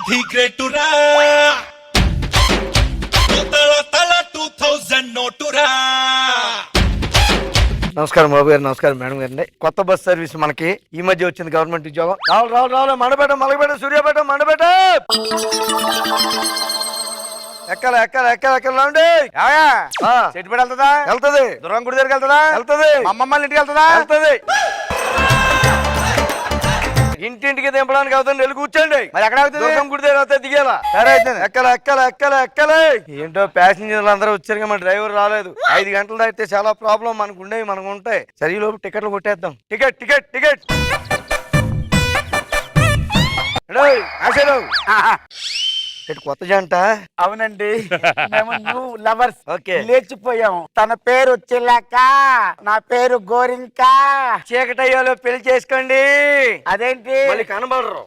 The గ్రేటురా తల తల 2000 నోటురా. నమస్కారం బాబు గారు, నమస్కారం మేడం గారండి. కొత్త బస్ సర్వీస్ మనకి ఈ మధ్య వచ్చింది, గవర్నమెంట్ ఉద్యోగం. రావాలి మండపేట సూర్యాపేట మండపేట ఎక్కాలి చెట్టుపడి వెళ్తుందా? వెళ్తది. దుర్గం గుడి దగ్గరికి వెళ్తుందా? వెళ్తది. అమ్మమ్మ ఇంటికి వెళ్తుందా? వెళ్తది. ఇంటింటికి దింపడానికి అవుతుంది. వెళ్ళి కూర్చోండి. మరి ఎక్కడ అవుతుంది? దుర్గం గుడి దగ్గర అవుతుంది, దిగేలా. సరే అయితే ఎక్కాలి. ఏంటో ప్యాసింజర్లు అందరూ వచ్చారు, మన డ్రైవర్ రాలేదు. 5 గంటలు దాటితే చాలా ప్రాబ్లం. మనకు ఉండేవి మనకు ఉంటాయి. సరే ఈ లోపు టికెట్లు కొట్టేద్దాం. టికెట్ కొత్త జంట. అవునండి, మేము న్యూ లవర్స్. ఓకే. లేచిపోయాం. తన పేరు వచ్చేలాక నా పేరు గోరింకా. చీకటయ్యాలో పెళ్లి చేసుకోండి. అదేంటి మళ్ళీ కనబడరు.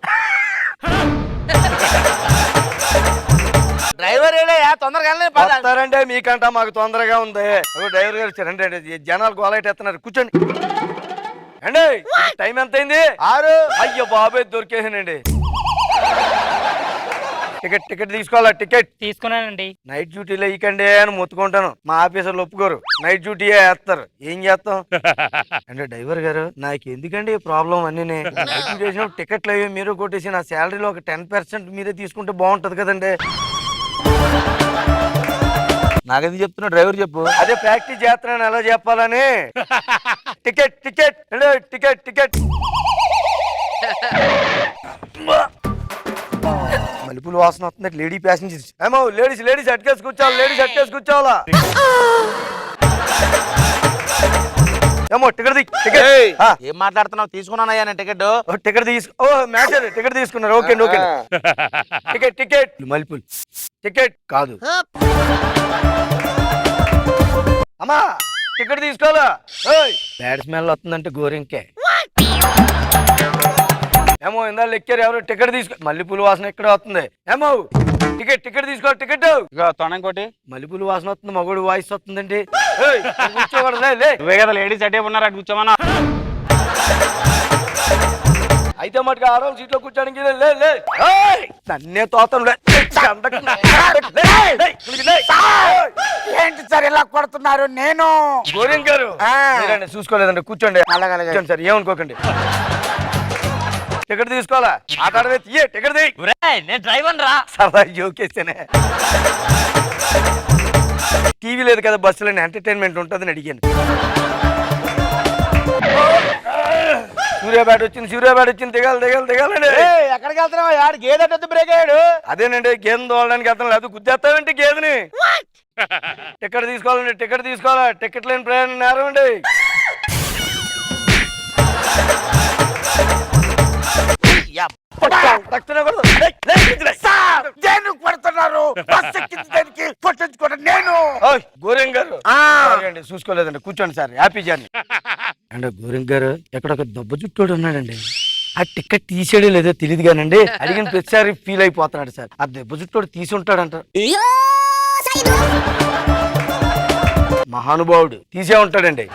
డ్రైవర్ ఏడయ్యా, తొందరగా వస్తారంటే మీకంట మాకు తొందరగా ఉంది. డ్రైవర్ గారు వచ్చారంటే జనాలు గోలైటేస్తున్నారు. కూర్చోండి అండి. టైం ఎంత అయింది? 6. అయ్యో బాబాయ్, దొరికేసానండి. టికెట్ తీసుకోవాలా? టికెట్ తీసుకున్నానండి. నైట్ డ్యూటీలో ఇకండి అని మొత్తుకుంటాను. మా ఆఫీసర్లు ఒప్పుకోరు. నైట్ డ్యూటీ వేస్తారు. ఏం చేస్తాం అంటే డ్రైవర్ గారు, నాకు ఎందుకండి ప్రాబ్లం అన్నీ. నైట్ డ్యూటీ వేసినప్పుడు టికెట్లు అవి మీరు కొట్టేసి నా శాలరీలో ఒక 10% మీరే తీసుకుంటే బాగుంటది కదండి. నాకెందుకు చెప్తున్నా? డ్రైవర్ చెప్పు. అదే ప్రాక్టీస్ చేస్తున్నాను ఎలా చెప్పాలని. టికెట్ మలుపులు వాసన వస్తుంది. లేడీ ప్యాసింజర్స్ ఏమో లేడీస్ అట్కేసి కూర్చోవాలా. ఏమో టికెట్ ఏం మాట్లాడుతున్నావు? తీసుకున్నానయ్యా నేను టికెట్. టికెట్ తీసుకున్నారు. ఓకే. టికెట్ మలుపులు టికెట్ కాదు అమ్మా. టికెట్ తీసుకోవాలా? బ్యాడ్ స్మెల్ వస్తుందంటే గోరింకే. ఏమో ఇందా ఎక్కారు ఎవరు. టికెట్ తీసుకో. మల్లెపూల వాసన ఇక్కడ వస్తుంది. ఏమో టికెట్ తీసుకో. టికెట్ తొనంకోటి మల్లెపూల వాసన వస్తుంది. మగోడు వాయిస్ వస్తుందండి. కూర్చోకూడదు. కదా లేడీస్ అటే ఉన్నారు, అటు కూర్చోమన్నా. అయితే మటుకు 6వ సీట్లో కూర్చోడానికి నన్నే తోతం. ఏంటి సార్ ఇలా కొడుతున్నారు? నేను గోరింగ్ గారు చూసుకోలేదండి. కూర్చోండి సార్, ఏమనుకోకండి. టికెట్ తీసుకోవాలా? ఆటాడవే తీయే. టికెట్ తీ. నేను డ్రైవర్ రా. సరదా జోకేస్తేనే. టీవీ లేదు కదా బస్సులో, ఎంటర్టైన్మెంట్ ఉంటుందని అడిగాను. సూర్యాపేట వచ్చింది. దిగాలండి. ఎక్కడికి వెళ్తున్నావా? యాడు గేదె బ్రేక్ అయ్యాడు. అదేనండి, గేదెను తోలడానికి వెళ్తాను. లేదు గుద్దేస్తావేంటి గేదెని. టికెట్ తీసుకోవాలా? టికెట్ లేని ప్రయాణం నేరం అండి. నేను గోరింగ్ గారు చూసుకోలేదండి. కూర్చోండి సార్, హ్యాపీ జర్నీ. అంటే గోరింగ్ గారు ఎక్కడొక దెబ్బ చుట్టూడు ఉన్నాడండి. ఆ టికెట్ తీసేయడం లేదో తెలియదు కానండి, అడిగిన ప్రతిసారి ఫీల్ అయిపోతున్నాడు సార్. ఆ దెబ్బ చుట్టూడు తీసి ఉంటాడంట. మహానుభావుడు తీసే ఉంటాడండి.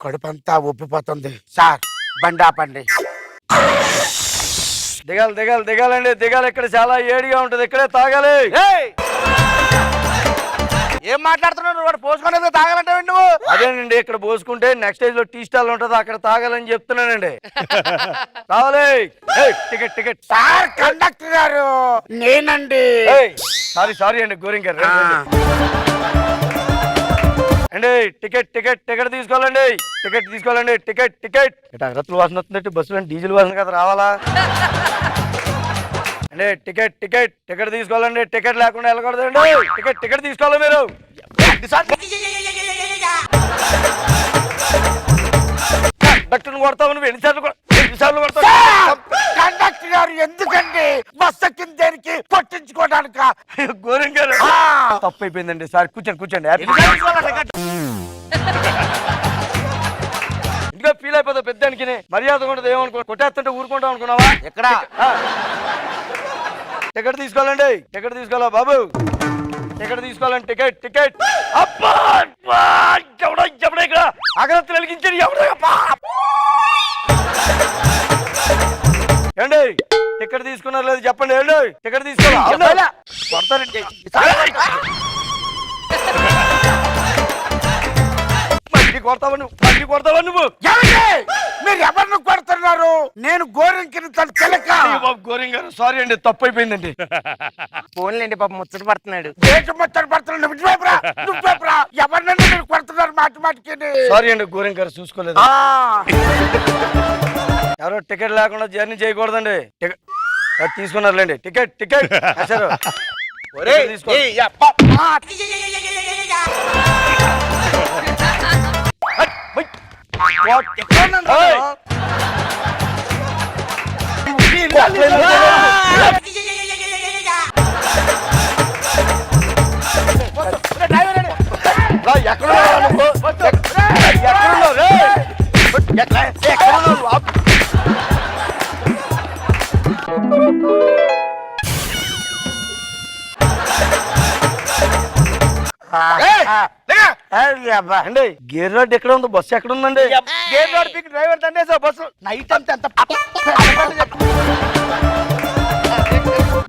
కడుపంతా ఉబ్బిపోతుంది సార్. బండి ఆపండి. దిగాలండి. ఇక్కడ చాలా ఏడిగా ఉంటది. ఇక్కడే తాగాలి. ఏం మాట్లాడుతున్నావు? వాడు పోసుకునేది తాగాలంటే నువ్వు. అదేనండి, ఇక్కడ పోసుకుంటే నెక్స్ట్ స్టేజ్ లో టీ స్టాల్ ఉంటది, అక్కడ తాగాలని చెప్తున్నానండి. కావాలి. టికెట్ సార్ కండక్టర్ గారు నేనండి. సారీ అండి గోరింగ్ గారు. అండి టికెట్ తీసుకోవాలండి. టికెట్ అగరత్తుల వాసన వస్తుందంటే బస్సులో డీజిల్ వాసన కదా రావాలా అండి. టికెట్ తీసుకోవాలండి. టికెట్ లేకుండా వెళ్ళకూడదండి. టికెట్ తీసుకోవాలి మీరు. కండక్టర్ కొడతావు నువ్వు. ఎన్నిసార్లు కొడతావు? కండక్టర్ గారు ఎందుకండి బస్ ఎక్కిన దేనికి? పట్టించుకోవడానిక? గోరింగ్ గారు తప్పు అయిపోయిందండి సార్. కూర్చోండి. ఇంకా ఫీల్ అయిపోతావు పెద్దానికి. మర్యాద ఉండదు. ఏమనుకో కొట్టేస్తుంటే ఊరుకుంటాం అనుకున్నావా? ఎక్కడ టికెట్ తీసుకోవాలా బాబు? టికెట్ తీసుకోవాలండి. టికెట్ అబ్బా ఎవడో ఇక్కడ అగరత్తులు వెలిగించాడు. ఎవడో ఏండి టికెట్ తీసుకున్నారు లేదు చెప్పండి. ఏంటో టికెట్ తీసుకోవాలా కొడతానండి. మళ్ళీ కొడతావా నువ్వు? మీరు ఎవరిని కొడుతున్నారు? నేను గోరింకిని తెలక. గోరింగ్ గారు సారీ అండి, తప్పు అయిపోయిందండి. ఫోన్లేండి పాప ముచ్చట పడుతున్నాడు. దేశం ముచ్చట పడుతున్నాడు. నువ్వేపురా ఎవరినైనా మీరు కొడుతున్నారు మాటికి. సారీ అండి గోరింగ్ గారు, చూసుకోలేదు. ఎవరో టికెట్ లేకుండా జర్నీ చేయకూడదండి. టికెట్ తీసుకున్నారులేండి. టికెట్ తీసుకో. అండి గేర్ రోడ్ ఎక్కడ ఉంది? బస్సు ఎక్కడ ఉందండి? గేట్ రోడ్ పీక్ డ్రైవర్ తండే సార్ బస్సు నైట్ అంతా ఎంత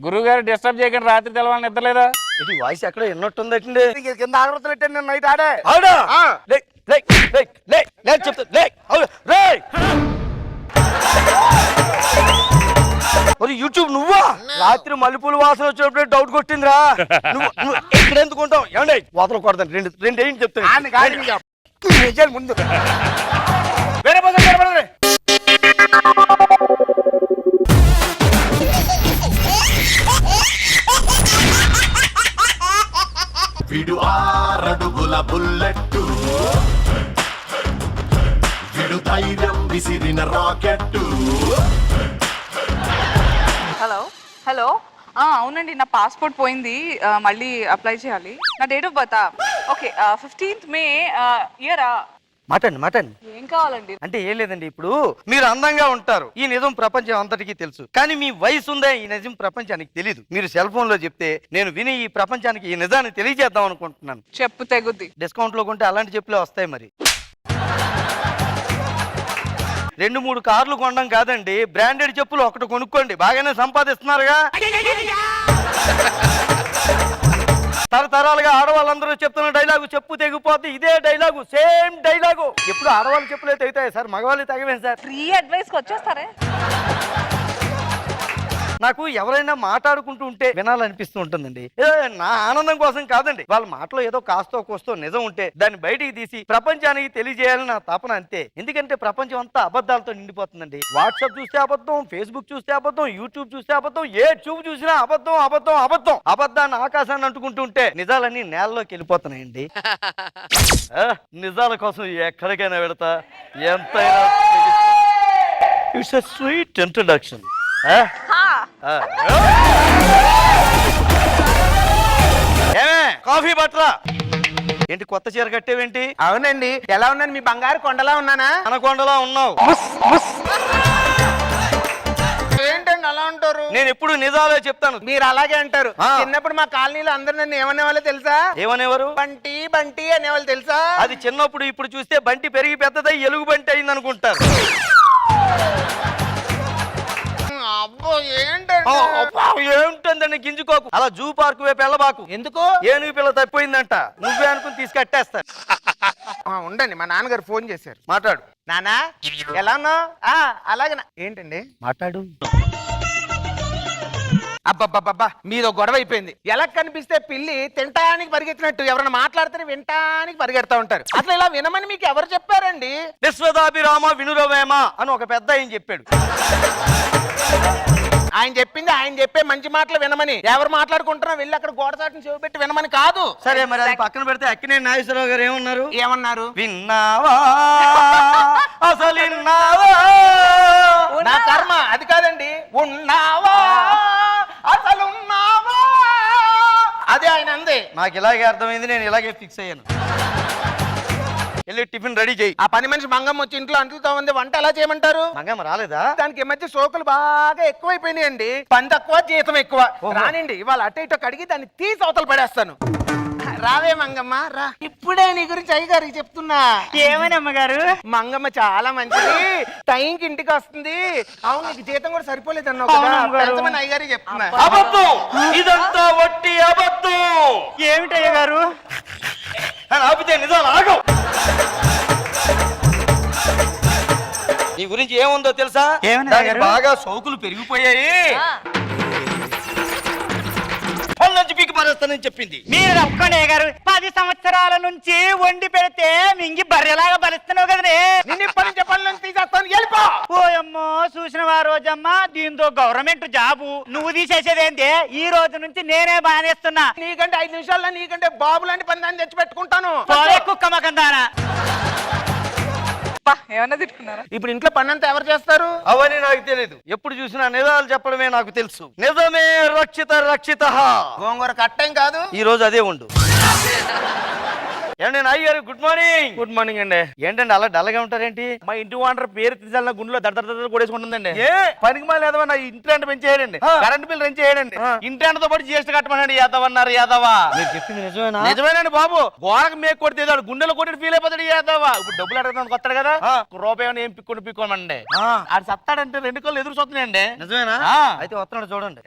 గురువు గారు డిస్టర్బ్ చేయకండి, రాత్రి తెలవాలని నిద్రలేదా? ఇది వాయిస్ ఎక్కడ ఎన్నట్టుందండి? కింద ఆగ్రతలు పెట్టాను నేను నైట్ ఆడే. అవునా? చెప్తా యూట్యూబ్ నువ్వా? రాత్రి మల్లెపూలు వాసన వచ్చినప్పుడు డౌట్ కొట్టిందిరా. నువ్వు ఎక్కడ ఎందుకుంటావు? ఏమండి వాతలు కొడతాను. రెండు ఏంటి చెప్తాను ముందు వేరే విడు 6 అడుగుల బుల్లెట్టు, విడు ధైర్యం విసిరిన రాకెట్టు. హలో అవునండి, నా పాస్పోర్ట్ పోయింది, మళ్ళీ అప్లై చేయాలి. నా date of birth okay 15th May ఇయరా? మాటండి ఏం కావాలండి? అంటే ఏం లేదండి, ఇప్పుడు మీరు అందంగా ఉంటారు, ఈ నిజం ప్రపంచం అంతటికీ తెలుసు. కానీ మీ వయసు ఉందే ఈ నిజం ప్రపంచానికి తెలీదు. మీరు సెల్ ఫోన్ లో చెప్తే నేను విని ఈ ప్రపంచానికి ఈ నిజాన్ని తెలియజేద్దాం అనుకుంటున్నాను. చెప్పు తెగుద్ది. డిస్కౌంట్ లో కొంటే అలాంటి చెప్పులే వస్తాయి. మరి 2-3 కార్లు కొనడం కాదండి, బ్రాండెడ్ చెప్పులు ఒకటి కొనుక్కోండి, బాగానే సంపాదిస్తున్నారుగా. తరతరాలుగా ఆడవాళ్ళందరూ చెప్తున్న డైలాగు చెప్పు తెగిపోద్ది, ఇదే డైలాగు, సేమ్ డైలాగు. ఎప్పుడు ఆడవాళ్ళు చెప్పులే తెగుతాయి సార్, మగవాళ్ళు తగవేం సార్? ఫ్రీ అడ్వైస్ కి వచ్చేస్తారే. నాకు ఎవరైనా మాట్లాడుకుంటూ ఉంటే వినాలనిపిస్తూ ఉంటుందండి. నా ఆనందం కోసం కాదండి, వాళ్ళ మాటలో ఏదో కాస్తో కోస్తో నిజం ఉంటే దాన్ని బయటికి తీసి ప్రపంచానికి తెలియజేయాలని నా తపన, అంతే. ఎందుకంటే ప్రపంచం అంతా అబద్ధాలతో నిండిపోతుందండి. వాట్సాప్ చూస్తే అబద్ధం, ఫేస్బుక్ చూస్తే అబద్ధం, యూట్యూబ్ చూస్తే అబద్ధం, ఏ ట్యూబ్ చూసినా అబద్ధం అబద్ధం అబద్ధం. అబద్ధాన్ని ఆకాశాన్ని అంటుకుంటూ ఉంటే నిజాలన్నీ నేలలోకి వెళ్ళిపోతున్నాయండి. నిజాల కోసం ఎక్కడికైనా వెళతా, ఎంతైనా. It's a sweet introduction. Coffee బట్రా ఏంటి? కొత్త చీర కట్టేవేంటి? అవునండి, ఎలా ఉన్నాను? మీ బంగారు కొండలా ఉన్నానా? అనకొండలా ఉన్నావు. ఏంటండి అలా ఉంటారు? నేను ఎప్పుడు నిజాలే చెప్తాను. మీరు అలాగే అంటారు. చిన్నప్పుడు మా కాలనీలో అందరు నన్ను ఏమనేవాళ్ళు తెలుసా? ఏమనేవారు? బంటి బంటి అనేవాళ్ళు తెలుసా? అది చిన్నప్పుడు. ఇప్పుడు చూస్తే బంటి పెరిగి పెద్దదై ఎలుగు బంటి అయింది అనుకుంటారు. అబ్బో ఏంటండి? ఏమిటందని గింజుకోకు, అలా జూ పార్క్ వైపు వెళ్ళబాకు. ఎందుకు? ఏనుగు పిల్ల తప్పిపోయిందంట, నువ్వే అనుకుని తీసుకట్టేస్తా. ఉండండి, మా నాన్నగారు ఫోన్ చేశారు. మాట్లాడు. నానా ఎలా ఉన్నావు? అలాగే. ఏంటండి? మాట్లాడు. అబ్బబ్బబ్బా మీదో గొడవ అయిపోయింది. ఎలా కనిపిస్తే పిల్లి తింటానికి పరిగెత్తినట్టు ఎవరైనా మాట్లాడితే వింటానికి పరిగెడతా ఉంటారు. అసలు ఇలా వినమని మీకు ఎవరు చెప్పారండి? విశ్వదాభిరామ వినురవేమ అని ఒక పెద్ద ఆయన చెప్పాడు. ఆయన చెప్పింది ఆయన చెప్పే మంచి మాటలు వినమని. ఎవరు మాట్లాడుకుంటున్నా వెళ్ళి అక్కడ గోడ చాటుని చెవి పెట్టి వినమని కాదు. సరే, మరి అది పక్కన పెడితే అక్కినేని నాగేశ్వరరావు గారు ఏమన్నారు? విన్నావా అసలు విన్నావా? నా కర్మ అది కాదండి. ఉన్నావా అసలు ఉన్నావా, అదే ఆయన అంది. నాకు ఇలాగే అర్థమైంది, నేను ఇలాగే ఫిక్స్ అయ్యాను. వెళ్ళి టిఫిన్ రెడీ చేయి. ఆ పని మనిషి మంగమ్మ వచ్చి ఇంట్లో అంటుతో ఉంది, వంట ఎలా చేయమంటారు? మంగమ్మ రాలేదా? దానికి ఈ మధ్య సోకులు బాగా ఎక్కువైపోయినాయండి. పని తక్కువ జీతం ఎక్కువ. రానండి, ఇవాళ అటు ఇటు కడిగి దాన్ని తీసి అవతల పడేస్తాను. రావే మంగమ్మ రా. ఇప్పుడే నీ గురించి అయ్యగారికి చెప్తున్నా. ఏమని అమ్మగారు? మంగమ్మ చాలా మంచిది, టైంకి ఇంటికి వస్తుంది. అవును, నీకు జీతం కూడా సరిపోలేదు అన్నావు కదా, అవును అమ్మగారు. పెంచమని అయ్యగారికి చెప్తున్నా. అబద్ధం, ఇదంతా వట్టి అబద్ధం. ఏమిటయ్య గారు? ఆపితే నిజాలు ఆగవు. నీ గురించి ఏముందో తెలుసా? ఏమని దానికి అయ్యగారు? బాగా సోకులు పెరిగిపోయాయి, పళ్ళ నుంచి పీకి పారేస్తానని చెప్పింది. మీరు ఒక్కడే గారు 10 సంవత్సరాల నుంచి వండి పెడితే మింగి బర్రెలాగా బలుస్తున్నావు కదనే. నిన్ను ఇప్పటి నుంచి పనుల నుంచి తీసేస్తాను, వెళ్ళిపో. ఓయమ్మో, చూసిన రోజమ్మా, దీంతో గవర్నమెంట్ జాబు నువ్వు తీసేసేదేంటి? ఈ రోజు నుంచి నేనే బాధేస్తున్నా. నీకంటే 5 నిమిషాల్లో నీకంటే బాబు లాంటి పని దాన్ని తెచ్చి పెట్టుకుంటాను. పోలే కుక్క మకందానా. ఏమన్నా తిట్టుకున్నారా? ఇప్పుడు ఇంట్లో పని అంతా ఎవరు చేస్తారు? అవన్నీ నాకు తెలియదు. ఎప్పుడు చూసినా నిజాలు చెప్పడమే నాకు తెలుసు. నిజమే రక్షిత రక్షిత. గోంగూర కట్టేం కాదు. ఈ రోజు అదే ఉండు. ఏమండి నాయ్య గారు, గుడ్ మార్నింగ్. గుడ్ మార్నింగ్ అండి. ఏంటండి అలా డల్గా ఉంటారేంటి? మా ఇంటి వాంటర్ పేరు తీసాల గుండెలో దడ కొడేసుకుంటుందండి. ఏ పనికి మాలి ఏదవా నా ఇంటి రెంట్ పెంచేయడండి, కరెంట్ బిల్ రెంట్ చేయడండి, ఇంటి రెంట్తో పాటు జీఎస్టీ కట్టమనండి. యాదవన్నారు యాదవా. మీరు చెప్పింది నిజమేనా? నిజమేనండి బాబు. గోడకు మేక కొడితే గుండెలో కొట్టి ఫీల్ అయిపోతాడు యాదవా. ఇప్పుడు డబ్బులు అడగడానికి వస్తాడు కదా, రూపాయి ఏం పిక్కోమండి. ఆడు సత్తాడంటే 2 కళ్ళు ఎదురు చూస్తున్నాయండి. నిజమేనా? అయితే వస్తున్నాడు చూడండి.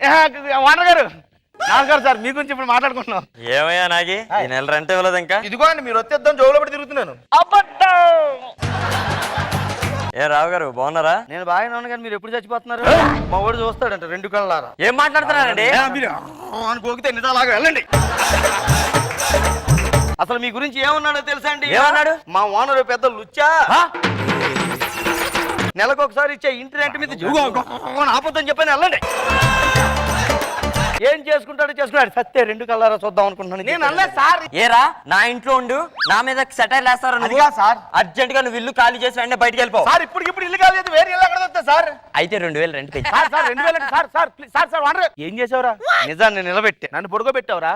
వాంటర్ గారు నమస్కారం సార్. మీ గురించి ఇప్పుడు మాట్లాడుకుంటున్నాం. ఏమయ్యా నాగి ఈ నెల రెంట్ ఇవ్వలేదు ఇంకా? ఇదిగో అండి, మీరు వచ్చేద్దాం జోలో పడి తిరుగుతున్నాను. ఏ రావు గారు బాగున్నారా? నేను బాగానే ఉన్నాను కానీ మీరు ఎప్పుడు చచ్చిపోతున్నారు? మా వాడు చూస్తాడంట 2 కళ్ళారా. ఏం మాట్లాడుతున్నారండి? మీరు అనుకోకితే నిజాలాగా వెళ్ళండి. అసలు మీ గురించి ఏమన్నాడో తెలుసా అండి? ఏమన్నాడు? మా ఓనర్ పెద్ద లుచ్చా, నెలకొకసారి ఇచ్చే ఇంటి రెంట్ మీద ఆపొద్దని చెప్పని వెళ్ళండి. ఏం చేసుకుంటాడో చేసుకున్నాడు. సత్తే 2 కళ్ళారా చూద్దాం అనుకుంటున్నాను. నేను అల్లే సార్. ఏరా నా ఇంట్లో ఉండు, నా మీద సెటైల్ వేస్తారు. అదిగా సార్. అర్జెంట్ గా నువ్వు ఇల్లు ఖాళీ చేసి వెంటనే బయటికి వెళ్ళిపో. సార్ ఇప్పుడు ఇల్లు కాలేదు, వేరే ఇల్లు ఎక్కడ వస్తా సార్? అయితే 2000 రెంట్ పెంచి. సార్ 2000 అంటే సార్ ప్లీజ్ సార్ వాంటర్ ఏం చేసావురా? నిజాన్ని నిలబెట్టే నన్ను పడుకోబెట్టావురా?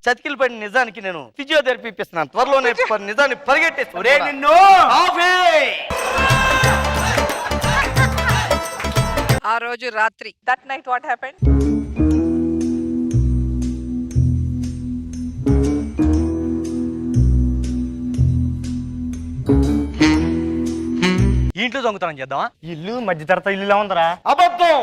చతికిలు పడిన నిజానికి నేను ఫిజియోథెరపీ ఇప్పిస్తున్నాను. త్వరలోనే నిజాన్ని పరిగెట్టేసి నిన్ను ఆ రోజు రాత్రి, దట్ నైట్ వాట్ హ్యాపెండ్? ఇంట్లో దొంగతనం చేద్దామా? ఇల్లు మధ్య తరగతి ఇల్లులా ఉందరా? అబద్ధం.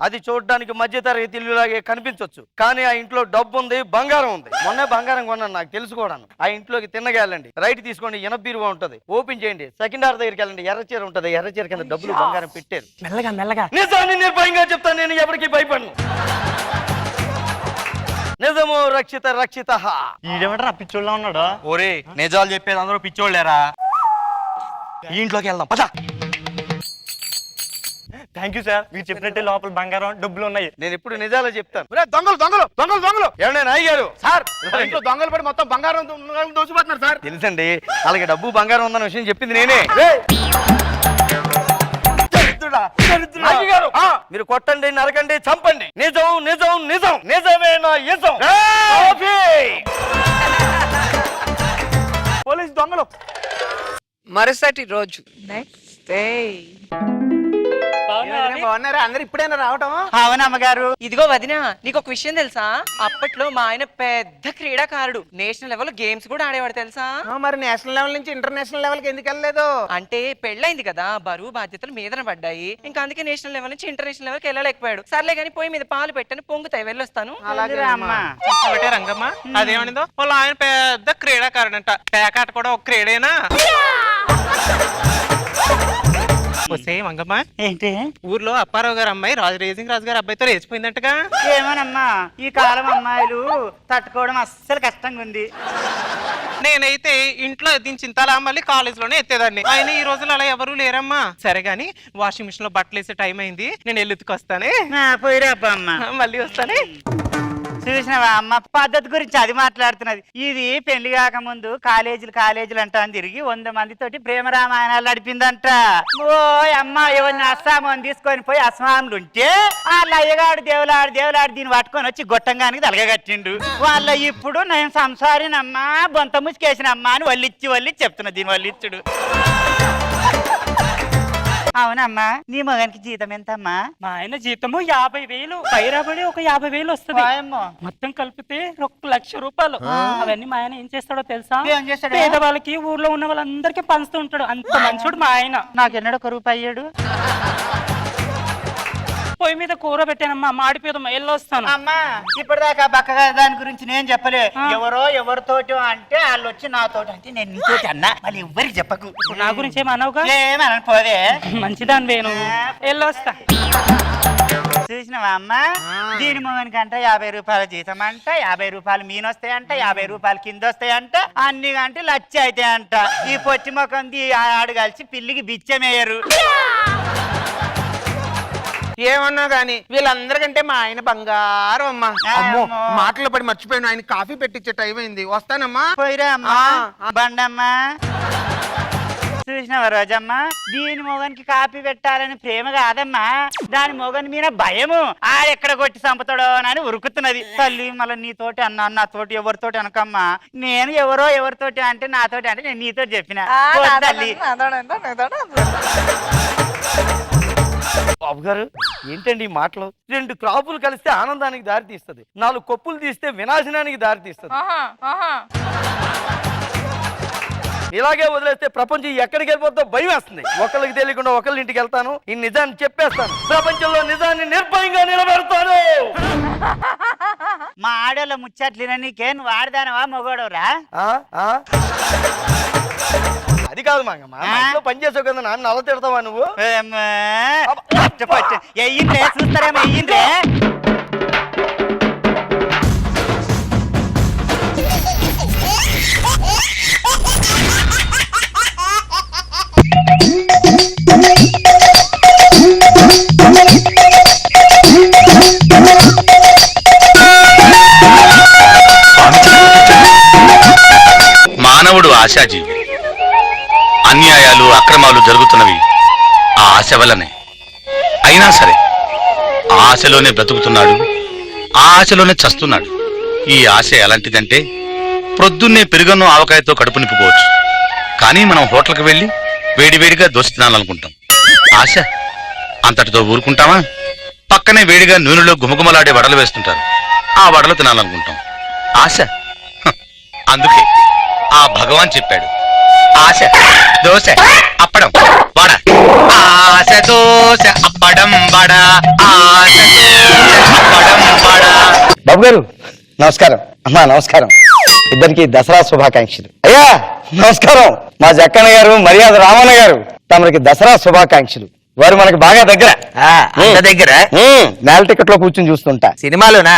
అది చూడడానికి మధ్య తరగతి ఇల్లులాగే కనిపించవచ్చు, కానీ ఆ ఇంట్లో డబ్బు ఉంది, బంగారం ఉంది. మొన్నే బంగారం కొన్నాను, నాకు తెలుసుకోవడానికి. ఆ ఇంట్లోకి తిన్నగెళ్ళండి, రైట్ తీసుకోండి, ఎనబీరువా ఉంటది, ఓపెన్ చేయండి. సెకండ్ హార్ దగ్గరికి వెళ్ళండి, ఎర్ర చీర ఉంటది, ఎర్ర చీర కింద డబ్బులు బంగారం పెట్టారు. మెల్లగా నిజాన్ని నిర్భయంగా చెప్తాను, నేను ఎవరికి భయపడను. నిజము రక్షిత రక్షిత. ఈడేమంటారా పిచ్చోళ్ళ ఉన్నాడు? ఓరే నిజాలు చెప్పేది అందరూ పిచ్చోళ్ళేరా. ఈ ఇంట్లోకి వెళ్దాం పద. థ్యాంక్ యూ సార్, మీరు చెప్పినట్టే లోపల బంగారం డబ్బులు ఉన్నాయి. నేను ఎప్పుడు నిజాలే చెప్తాను. దొంగలు ఏమన్నా నాయ్ గారు? సార్ ఇంట్లో దొంగలు పడి మొత్తం బంగారం దోచిపోతున్నారు సార్. తెలుసండి, అలాగే డబ్బు బంగారం ఉందన్న విషయం చెప్పింది నేనే. నాయ్ గారు, మీరు కొట్టండి, నరకండి, చంపండి. నిజం నిజం నిజం, నిజమే నా ఇజం. పోలీస్ దొంగలు. మరుసటి రోజు, నెక్స్ట్ డే. బాగున్నారా అందరు? ఇప్పుడైనా రావటం? అవునమ్మగారు. ఇదిగో వదినా, నీకు ఒక విషయం తెలుసా? అప్పట్లో మా ఆయన పెద్ద క్రీడాకారుడు, నేషనల్ లెవెల్ గేమ్స్ కూడా ఆడేవాడు తెలుసా? మరి నేషనల్ లెవెల్ నుంచి ఇంటర్నేషనల్ లెవెల్ కి ఎందుకు వెళ్ళలేదు? అంటే పెళ్ళైంది కదా, బరువు బాధ్యతలు మీదన పడ్డాయి. ఇంకా అందుకే నేషనల్ లెవెల్ నుంచి ఇంటర్నేషనల్ లెవెల్ కి వెళ్ళలేకపోయాడు. సర్లే గానీ పొయ్యి మీద పాలు పెట్టని పొంగుతాయి, వెళ్ళొస్తాను. అలాగే అమ్మా. ఒకటే రంగమ్మ, అదేమనిందో వాళ్ళు ఆయన పెద్ద క్రీడాకారుడంట. పేకాట కూడా ఒక క్రీడేనా? మంగమ్మ, ఏంటి? ఊర్లో అప్పారావు గారు అమ్మాయి రేసింగ్ రాజు గారు అబ్బాయితో లేచిపోయిందంటగా. ఏమోనమ్మా, ఈ కాలం అమ్మాయిలు తట్టుకోవడం అస్సలు కష్టంగా ఉంది. నేనైతే ఇంట్లో దించింతలా మళ్ళీ కాలేజ్ లోనే ఎత్తేదాన్ని. ఆయన ఈ రోజులు అలా ఎవరు లేరమ్మా. సరే గాని వాషింగ్ మిషన్ లో బట్టలు వేసే టైం అయింది, నేను ఎల్లుతుకొస్తానే. పోయిరా అమ్మ. మళ్ళీ వస్తానే. చూసినవా అమ్మ, పద్ధతి గురించి అది మాట్లాడుతున్నది. ఇది పెళ్లి కాక ముందు కాలేజీలు అంటా అని తిరిగి 100 మందితోటి ప్రేమ రామాయణాలు నడిపిందంట. ఓ అమ్మ, ఎవరిని అస్సామని తీసుకొని పోయి అస్మాములు ఉంటే వాళ్ళ అయ్యగాడు దేవులాడు దీన్ని పట్టుకొని వచ్చి గొట్టంగానికి తలగట్టిండు. వాళ్ళ ఇప్పుడు నేను సంసారినమ్మా, బొంత ముసుకేసినమ్మా అని వల్లిచ్చి చెప్తున్నా. దీని వల్లిచ్చుడు అవునమ్మా నీ మగనికి జీతం ఎంతమ్మా? మా ఆయన జీతము 50,000, పైరాబడి ఒక 50,000 వస్తుంది. మొత్తం కలిపితే 1,00,000 రూపాయలు. అవన్నీ మా ఆయన ఏం చేస్తాడో తెలుసా? ఏం చేస్తాడు? పేదవాళ్ళకి ఊర్లో ఉన్న వాళ్ళందరికీ పంచుతూ ఉంటాడు. అంత మంచోడు మా ఆయన. నాకెన్నడూ ఒక రూపాయి అయ్యాడు. పొయ్యి మీద కూర పెట్టానమ్మా, మాడిపోదాం వెళ్ళొస్తాను. అమ్మా ఇప్పటిదాకా బక్కగా దాని గురించి నేను చెప్పలే. ఎవరితోటి అంటే వాళ్ళు వచ్చి నాతోటి అంటే నేను నీతోటి అన్నా. మళ్ళీ ఎవరికి చెప్పకు. నా గురించి ఏమన్నావుగా? ఏమనను పోదే. మంచిదాని వేణు, వెళ్ళొస్తా. చూసినావా అమ్మా? దీని మొగనికి అంట 50 రూపాయల జీతం అంట, 50 రూపాయలు మీనొస్తాయంట, 50 రూపాయలు కింద వస్తాయంట, అన్ని గంటే 1,00,000 అవుతాయంట. ఈ పొచ్చి మొకంది ఆడు కలిసి పిల్లికి బిచ్చమేయరు. ఏమన్నా గాని వీళ్ళందరికంటే మా ఆయన బంగారం అమ్మా. అమ్మో, మాటలు పడి మర్చిపోయాను, ఆయన కాఫీ పెట్టించే టైం అయింది, వస్తానమ్మా. పోయిరా అమ్మా. బండమ్మా చూసినావా రోజమ్మా? దీని మొగనికి కాపీ పెట్టాలని ప్రేమ కాదమ్మా, దాని మొగని మీద భయము. ఆడెక్కడ కొట్టి చంపుతాడో అని ఉరుకుతున్నది. తల్లి మళ్ళీ నీతోటి అన్నా, నాతోటి ఎవరితోటి అనకమ్మా. నేను ఎవరితోటి అంటే నాతోటి అంటే నేను నీతో చెప్పిన తల్లి. బాబు గారు ఏంటండి ఈ మాటలు? 2 క్రాపులు కలిస్తే ఆనందానికి దారి తీస్తుంది, 4 కొప్పులు తీస్తే వినాశనానికి దారి తీస్తుంది. ఇలాగే వదిలేస్తే ప్రపంచం ఎక్కడికి వెళ్ళిపోతుందో భయం వేస్తుంది. ఒకళ్ళకి తెలియకుండా ఒకళ్ళ ఇంటికి వెళ్తాను, ఈ నిజాన్ని చెప్పేస్తాను, ప్రపంచంలో నిజాన్ని నిర్భయంగా నిలబెడతాను. మా ఆడోళ్ళ ముచ్చట్లిన నీకే నువ్వు ఆడదానవా మొగోడవరా? అది కాదు మంగమ్మ, మా ఇంట్లో పని చేసావు కదా, నాన్న అలా తిడతావా నువ్వు? ఎయ్యిందే చూస్తారేమో ఎయ్యిందే. మానవుడు ఆశాజీవి. అన్యాయాలు అక్రమాలు జరుగుతున్నవి ఆ ఆశ వల్లనే. అయినా సరే ఆ ఆశలోనే బ్రతుకుతున్నాడు, ఆ ఆశలోనే చస్తున్నాడు. ఈ ఆశ ఎలాంటిదంటే ప్రొద్దున్నే పెరుగన్ను ఆవకాయతో కడుపు నింపుకోవచ్చు, కానీ మనం హోటల్కి వెళ్ళి వేడివేడిగా దోశ తినాలనుకుంటాం. ఆశ అంతటితో ఊరుకుంటామా? పక్కనే వేడిగా నూనెలో గుమగుమలాడే వడలు వేస్తుంటారు, ఆ వడలు తినాలనుకుంటాం. ఆశ అందుకే ఆ భగవాన్ చెప్పాడు, ఆశ దోశ అప్పడం వడ, ఆశ దోశ అప్పడం వడ, ఆశ దోశ అప్పడం వడ. బాబు గారు నమస్కారం. అమ్మా నమస్కారం. ఇద్దరికి దసరా శుభాకాంక్షలు. అయ్యా నమస్కారం. మా జక్కన్న గారు మర్యాద రామన్న గారు తమరికి దసరా శుభాకాంక్షలు. వారు మనకి బాగా దగ్గర నేల టికెట్ లో కూర్చొని చూస్తుంటా. సినిమాలోనా?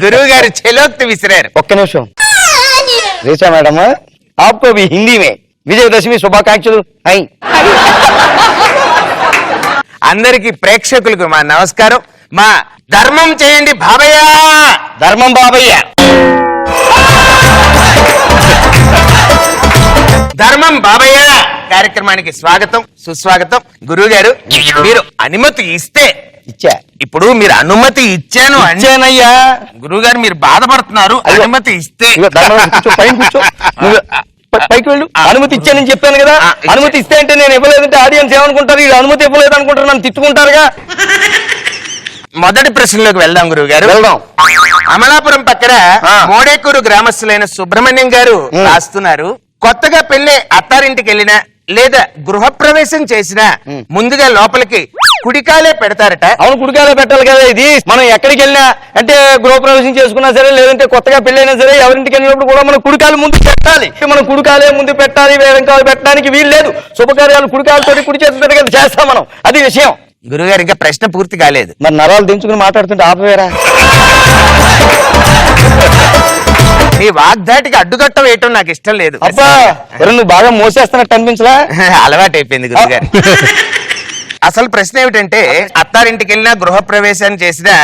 గురువు గారు చెలోక్తి విసిరారు. ఒక్క నిమిషం. రేచా మేడమ్ आपको भी हिंदी में విజయదశమి శుభాకాంక్షలు. అయి అందరికి ప్రేక్షకులకు మా నమస్కారం. మా ధర్మం చేయండి బాబయ్య. ధర్మం బాబయ్య. ధర్మం బాబయ్య కార్యక్రమానికి స్వాగతం సుస్వాగతం. గురువు గారు మీరు అనుమతి ఇస్తే ఇచ్చా. ఇప్పుడు మీరు అనుమతి ఇచ్చాను అంచేనయ్యా. గురువు గారు మీరు బాధపడుతున్నారు. అనుమతి ఇస్తే పైన కూర్చో, పైకి వెళ్ళు. అనుమతి ఇచ్చానని చెప్పాను కదా. అనుమతి ఇస్తే అంటే నేను ఇవ్వలేదంటే ఆడియన్స్ ఏమనుకుంటారు? ఇది అనుమతి ఇవ్వలేదు అనుకుంటారు, నన్ను తిట్టుకుంటారుగా. మొదటి ప్రశ్నలోకి వెళ్దాం గురువు గారు. వెళ్దాం. అమలాపురం పక్కన మోడేకూరు గ్రామస్తులైన సుబ్రహ్మణ్యం గారు రాస్తున్నారు, కొత్తగా పెళ్లి అత్తారింటికి వెళ్ళినా లేదా గృహప్రవేశం చేసినా ముందుగా లోపలికి కుడికాలే పెడతారట. అవును, కుడికాలే పెట్టాలి కదా. ఇది మనం ఎక్కడికి వెళ్ళినా అంటే గృహప్రవేశం చేసుకున్నా సరే, లేదంటే కొత్తగా పెళ్ళైనా సరే, ఎవరింటికి వెళ్ళినప్పుడు కూడా మనం కుడికాలు ముందు పెట్టాలి. మనం కుడికాలే ముందు పెట్టాలి, వేరే కాలు పెట్టడానికి వీలు లేదు. శుభకార్యాలు కుడికాలతోటి కుడి చేతితో కదా చేస్తాం మనం. అది విషయం. గురుగారు ఇంకా ప్రశ్న పూర్తి కాలేదు. మరి నరాలు దించుకుని మాట్లాడుతుంటే ఆపవేరా? మీ వాగ్దాటికి అడ్డుకట్ట వేయటం నాకు ఇష్టం లేదు. అబ్బా నువ్వు బాగా మోసేస్తున్నట్టు అనిపించలా? అలవాటు అయిపోయింది గురుగారు. అసలు ప్రశ్న ఏమిటంటే, అత్తారింటికి వెళ్ళినా గృహప్రవేశాన్ని చేసినా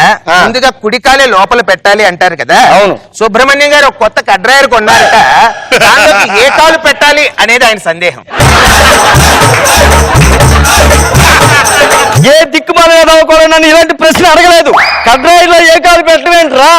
ముందుగా కుడికాలే లోపల పెట్టాలి అంటారు కదా. అవును. సుబ్రహ్మణ్యం గారు ఒక కొత్త కడ్రాయర్ కొన్నారట, దాంట్లోకి ఏ కాలు పెట్టాలి అనేది ఆయన సందేహం. ఏ దిక్కుమాల కూడా నన్ను ఇలాంటి ప్రశ్న అడగలేదు. కడ్రాయిలో ఏ కాలు పెట్టవేంట్రా?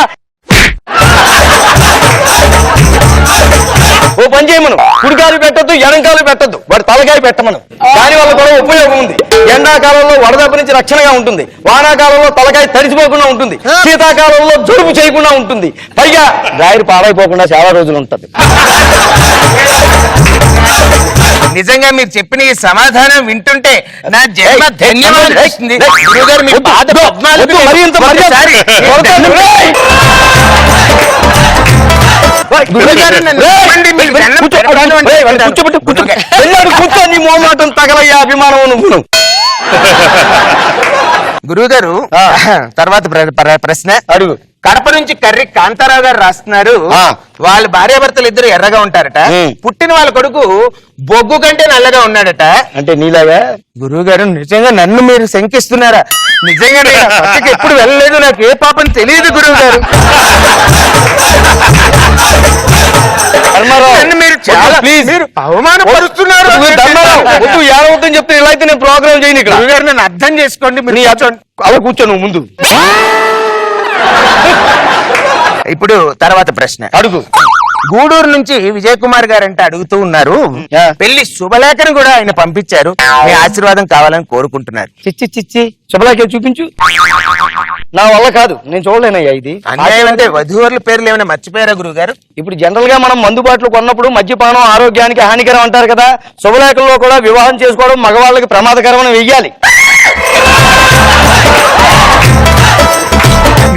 ఓ పని చేయమను, కుడికాలు పెట్టద్దు, ఎడంకాలు పెట్టద్దు, వాడి తలకాయ పెట్టమను. దాని వల్ల కూడా ఉపయోగం ఉంది. ఎండాకాలంలో వడదెబ్బ నుంచి రక్షణగా ఉంటుంది, వానాకాలంలో తలకాయ తడిసిపోకుండా ఉంటుంది, శీతాకాలంలో జలుబు చేయకుండా ఉంటుంది, పైగా గాయరు పాడైపోకుండా చాలా రోజులు ఉంటుంది. నిజంగా మీరు చెప్పిన ఈ సమాధానం వింటుంటే నా జన్మ ధన్యవాదాలు. గురుగారు మీ పాద పద్మాలకు మరి ఇంత ఒకసారి గురుగారు నన్ను నమ్మండి, మీకు దండం పెడతాను. కూర్చో, నీ మోమాటం తగలయ్యా అభిమానం నువ్వు. గురువుగారు తర్వాత ప్రశ్న అడుగు. కడప నుంచి కర్రి కాంతారావు గారు రాస్తున్నారు, వాళ్ళ భార్యాభర్తలు ఇద్దరు ఎర్రగా ఉంటారట, పుట్టిన వాళ్ళ కొడుకు బొగ్గు కంటే నల్లగా ఉన్నాడట. అంటే నీలాగా? గురువు గారు నిజంగా నన్ను మీరు శంకిస్తున్నారా? నిజంగా నేను ఆ పక్కకి ఎప్పుడు వెళ్ళలేదు, నాకు ఏ పాపం తెలియదు గురువు గారు. నన్ను మీరు చాలా మీరు అవమానపరుస్తున్నారు. ఏమవుతుందని చెప్తే ఇలా అయితే నేను ప్రోగ్రామ్ చేయను ఇక్కడ. గురువు గారు నన్ను అర్థం చేసుకోండి. అలా కూర్చో నువ్వు ముందు. ఇప్పుడు తర్వాత ప్రశ్న అడుగు. గూడూరు నుంచి విజయ్ కుమార్ గారు అంటే అడుగుతూ ఉన్నారు, పెళ్లి శుభలేఖను కూడా ఆయన పంపించారు, మీ ఆశీర్వాదం కావాలని కోరుకుంటున్నారు. చిచ్చి చిచ్చి శుభలేఖ చూపించు. నా వల్ల కాదు, నేను చూడలేనయ్యా ఇది. అన్యాయం అంటే వధూవరుల పేర్లు ఏమైనా మర్చిపోయారా గురువు గారు? ఇప్పుడు జనరల్ గా మనం మందుబాట్లు కొన్నప్పుడు మద్యపానం ఆరోగ్యానికి హానికరం అంటారు కదా, శుభలేఖల్లో కూడా వివాహం చేసుకోవడం మగవాళ్ళకి ప్రమాదకరమని వెయ్యాలి.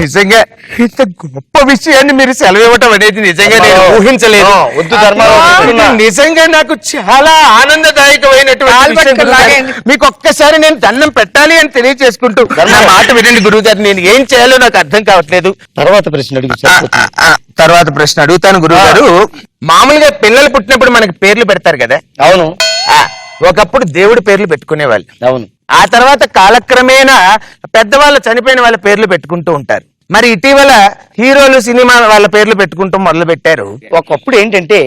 నిజంగా ఇంత గొప్ప విషయాన్ని మీరు సెలవు ఇవ్వటం అనేది నిజంగా నేను ఊహించలేదు. నిజంగా నాకు చాలా ఆనందదాయకమైనటువంటి. మీకు ఒక్కసారి నేను దండం పెట్టాలి అని తెలియజేసుకుంటూ నా మాట వినండి గురువు గారు, నేను ఏం చేయాలో నాకు అర్థం కావట్లేదు. తర్వాత ప్రశ్న అడుగు. తర్వాత ప్రశ్న అడుగుతాను గురువు గారు. మామూలుగా పిల్లలు పుట్టినప్పుడు మనకి పేర్లు పెడతారు కదా? అవును. ఒకప్పుడు దేవుడి పేర్లు పెట్టుకునేవాళ్ళు. అవును. ఆ తర్వాత కాలక్రమేణా పెద్దవాళ్ళు చనిపోయిన వాళ్ళ పేర్లు పెట్టుకుంటూ ఉంటారు. మరి ఇటీవల హీరోలు సినిమా వాళ్ళ పేర్లు పెట్టుకుంటూ మొదలు పెట్టారు. ఒకప్పుడు ఏంటంటే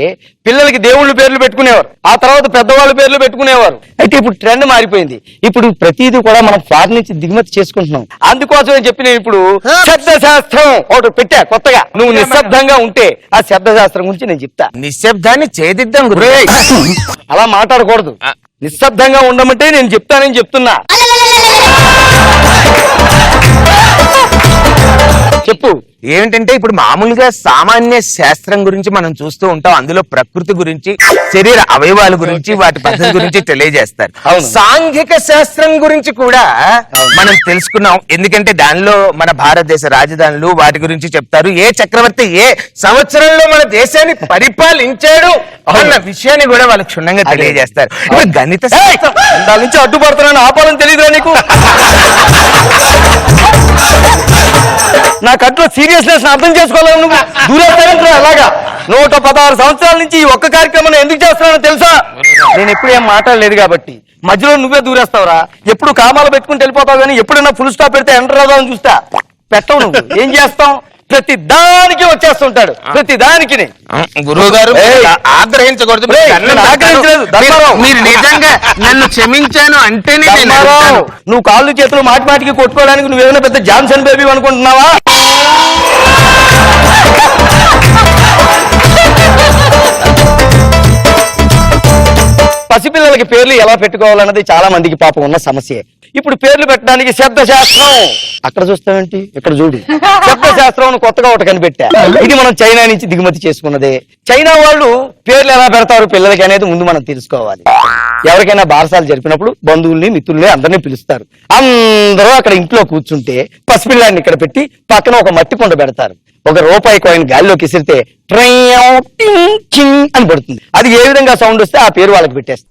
పిల్లలకి దేవుళ్ళ పేర్లు పెట్టుకునేవారు, ఆ తర్వాత పెద్దవాళ్ళ పేర్లు పెట్టుకునేవారు. అయితే ఇప్పుడు ట్రెండ్ మారిపోయింది. ఇప్పుడు ప్రతిదీ కూడా మనం ఫారిన్ నుంచి దిగుమతి చేసుకుంటున్నాం. అందుకోసమే చెప్పి నేను ఇప్పుడు శబ్ద శాస్త్రం ఒకటి పెట్టా కొత్తగా. నువ్వు నిశ్శబ్దంగా ఉంటే ఆ శబ్ద శాస్త్రం గురించి నేను చెప్తా. నిశ్శబ్దాన్ని ఛేదిద్దాం గురు. అలా మాట్లాడకూడదు. నిశ్శబ్దంగా ఉండమంటే నేను చెప్తానని చెప్తున్నా. చెప్పు. ఏమిటంటే ఇప్పుడు మామూలుగా సామాన్య శాస్త్రం గురించి మనం చూస్తూ ఉంటాం, అందులో ప్రకృతి గురించి, శరీర అవయవాల గురించి, వాటి పద్ధతి గురించి తెలియజేస్తారు. సాంఘిక శాస్త్రం గురించి కూడా మనం తెలుసుకున్నాం, ఎందుకంటే దానిలో మన భారతదేశ రాజధానులు వాటి గురించి చెప్తారు, ఏ చక్రవర్తి ఏ సంవత్సరంలో మన దేశాన్ని పరిపాలించాడు అన్న విషయాన్ని కూడా వాళ్ళు క్షుణ్ణంగా తెలియజేస్తారు. ఇప్పుడు గణిత శాస్త్రం దాని నుంచి అడ్డుపడుతున్నాను, ఆపాలని తెలియదురా నీకు? నా కట్లో సీరియస్నెస్ అర్థం చేసుకోవాలి. నువ్వు దూరేస్తానంటున్నా అలాగా. 116 సంవత్సరాల నుంచి ఈ ఒక్క కార్యక్రమం ఎందుకు చేస్తున్నానో తెలుసా? నేను ఎప్పుడు ఏం మాట్లాడలేదు కాబట్టి. మధ్యలో నువ్వే దూరేస్తావురా. ఎప్పుడు కామాలు పెట్టుకుని వెళ్ళిపోతావు, కానీ ఎప్పుడైనా ఫుల్ స్టాప్ పెడితే ఎంటర్ రాదామని చూస్తా. పెట్టవు. నువ్వు ఏం చేస్తావు? ప్రతి దానికి వచ్చేస్తుంటాడు, ప్రతి దానికి. గురువు గారు ఆగ్రహించకూడదు. మీరు నిజంగా నన్ను క్షమించాను అంటేనే నువ్వు కాళ్ళు చేతులు మాటి మాటికి కొట్టుకోవడానికి నువ్వేమైనా పెద్ద జాన్సన్ బేబీ అనుకుంటున్నావా? పసిపిల్లలకి పేర్లు ఎలా పెట్టుకోవాలన్నది చాలా మందికి పాపం ఉన్న సమస్య. ఇప్పుడు పేర్లు పెట్టడానికి శబ్ద శాస్త్రం. అక్కడ చూస్తావేంటి, ఇక్కడ చూడు. శబ్ద శాస్త్రం కొత్తగా ఒకటి కనిపెట్టా. ఇది మనం చైనా నుంచి దిగుమతి చేసుకున్నదే. చైనా వాళ్ళు పేర్లు ఎలా పెడతారు పిల్లలకి అనేది ముందు మనం తెలుసుకోవాలి. ఎవరికైనా బారసాలు జరిపినప్పుడు బంధువుల్ని మిత్రుల్ని అందరినీ పిలుస్తారు. అందరూ అక్కడ ఇంట్లో కూర్చుంటే పసిపిల్లాన్ని ఇక్కడ పెట్టి పక్కన ఒక మట్టి కొండ పెడతారు. ₹1 కాయిన్ గాలిలోకి ఇసిరితే అని పడుతుంది. అది ఏ విధంగా సౌండ్ వస్తే ఆ పేరు వాళ్ళకి పెట్టేస్తారు.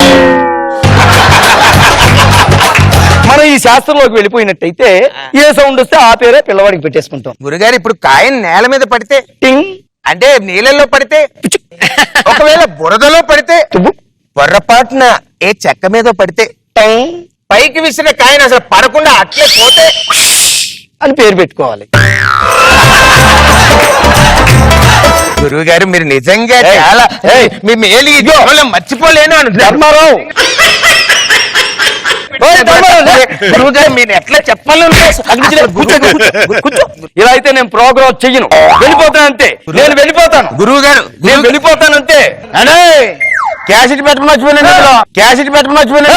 మనం ఈ శాస్త్రంలోకి వెళ్ళిపోయినట్టయితే ఏ సౌండ్ వస్తే ఆ పేరే పిల్లవాడికి పెట్టేసుకుంటాం. గురుగారు ఇప్పుడు కాయిన్ నేల మీద పడితే టింగ్ అంటే నీళ్ళల్లో పడితే, ఒకవేళ బురదలో పడితే, పొర్రపాటున ఏ చెక్క మీద పడితే టంగ్, పైకి విసిరిన కాయిన్ అసలు పడకుండా అట్లే పోతే అని పేరు పెట్టుకోవాలి. గురువు గారు మీరు నిజంగా చాలా మీ మేలు మర్చిపోలేను. ధర్మారావు గురువు గారు మీరు ఎట్లా చెప్పాలి ఇలా అయితే నేను ప్రోగ్రామ్ చెయ్యను, వెళ్ళిపోతాను అంతే. నేను వెళ్ళిపోతాను గురువు గారు, నేను వెళ్ళిపోతాను అంతే. అనే క్యాసెట్ పెట్టమని వచ్చిపోయినా క్యాసెట్ పెట్టమని వచ్చిపోయినా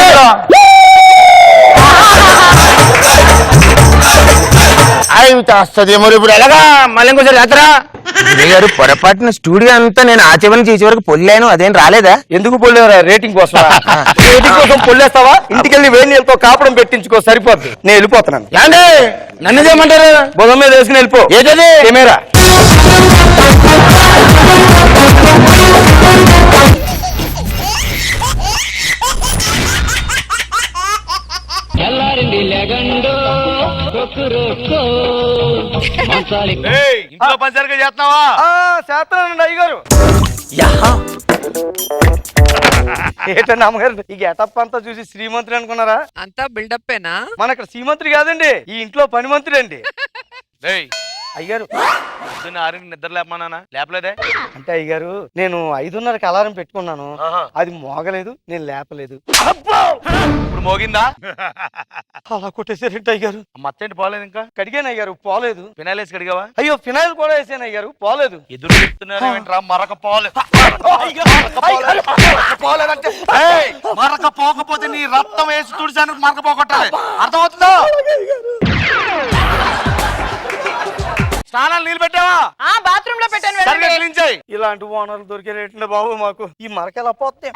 అవి వస్తుందేమో ఇప్పుడు ఎలాగా మళ్ళీ ఇంకోసారి జాతరా గారు. పొరపాటున స్టూడియో అంతా నేను ఆ చివరి నుంచి ఈ చివరికి పొల్లాను, అదేం రాలేదా? ఎందుకు పొల్లేవరా? రేటింగ్ కోసం. రేటింగ్ కోసం పొల్లేస్తావా? ఇంటికెళ్ళి వేడి నీళ్ళతో కాపడం పెట్టించుకో, సరిపోద్ది. నేను వెళ్ళిపోతున్నాను. ఏండి నన్ను చేయమంటారు? బుధం మీద వేసుకుని వెళ్ళిపో. ఏదది కెమెరా. ఇంట్లో పని సరిగ్గా చేస్తున్నావా? చేస్తానండి అయ్యగారు. ఏంటండి అమ్మగారు ఈ గెటప్ అంతా చూసి శ్రీమంతుడు అనుకున్నారా? అంతా బిల్డప్పేనా? మన ఇక్కడ శ్రీమంతుడు కాదండి, ఈ ఇంట్లో పని మంత్రి అండి. అయ్యారు నిద్ర లేపమన్నా లేపలేదే? అంటే అయ్యగారు నేను 5:30కి అలారం పెట్టుకున్నాను, అది మోగలేదు, నేను లేపలేదు. ఇప్పుడు మోగిందా? అలా కొట్టేసారంటే అయ్యారు. మత్తేంటి పోలేదు ఇంకా? కడిగాను అయ్యారు, పోలేదు. ఫినాయిల్ వేసి కడిగావా? అయ్యో ఫినాయిల్ కూడా వేసాను అయ్యారు, పోలేదు. ఎదురు చెప్తున్నారు ఏంట్రా? మరక పోలేదు. పోలేదంటే మరక పోకపోతే నీ రక్తం వేసి తుడిసాను మరక పోగొట్టాలి, అర్థమవుతుందా? స్నానాలు నీళ్ళు పెట్టావా? బాత్రూమ్ లో పెట్టాను. సరిగ్గా క్లీన్ చేయి. ఇలాంటి ఓనర్లు దొరికే రేట్లు బాబు మాకు. ఈ మరక ఎలా పోతే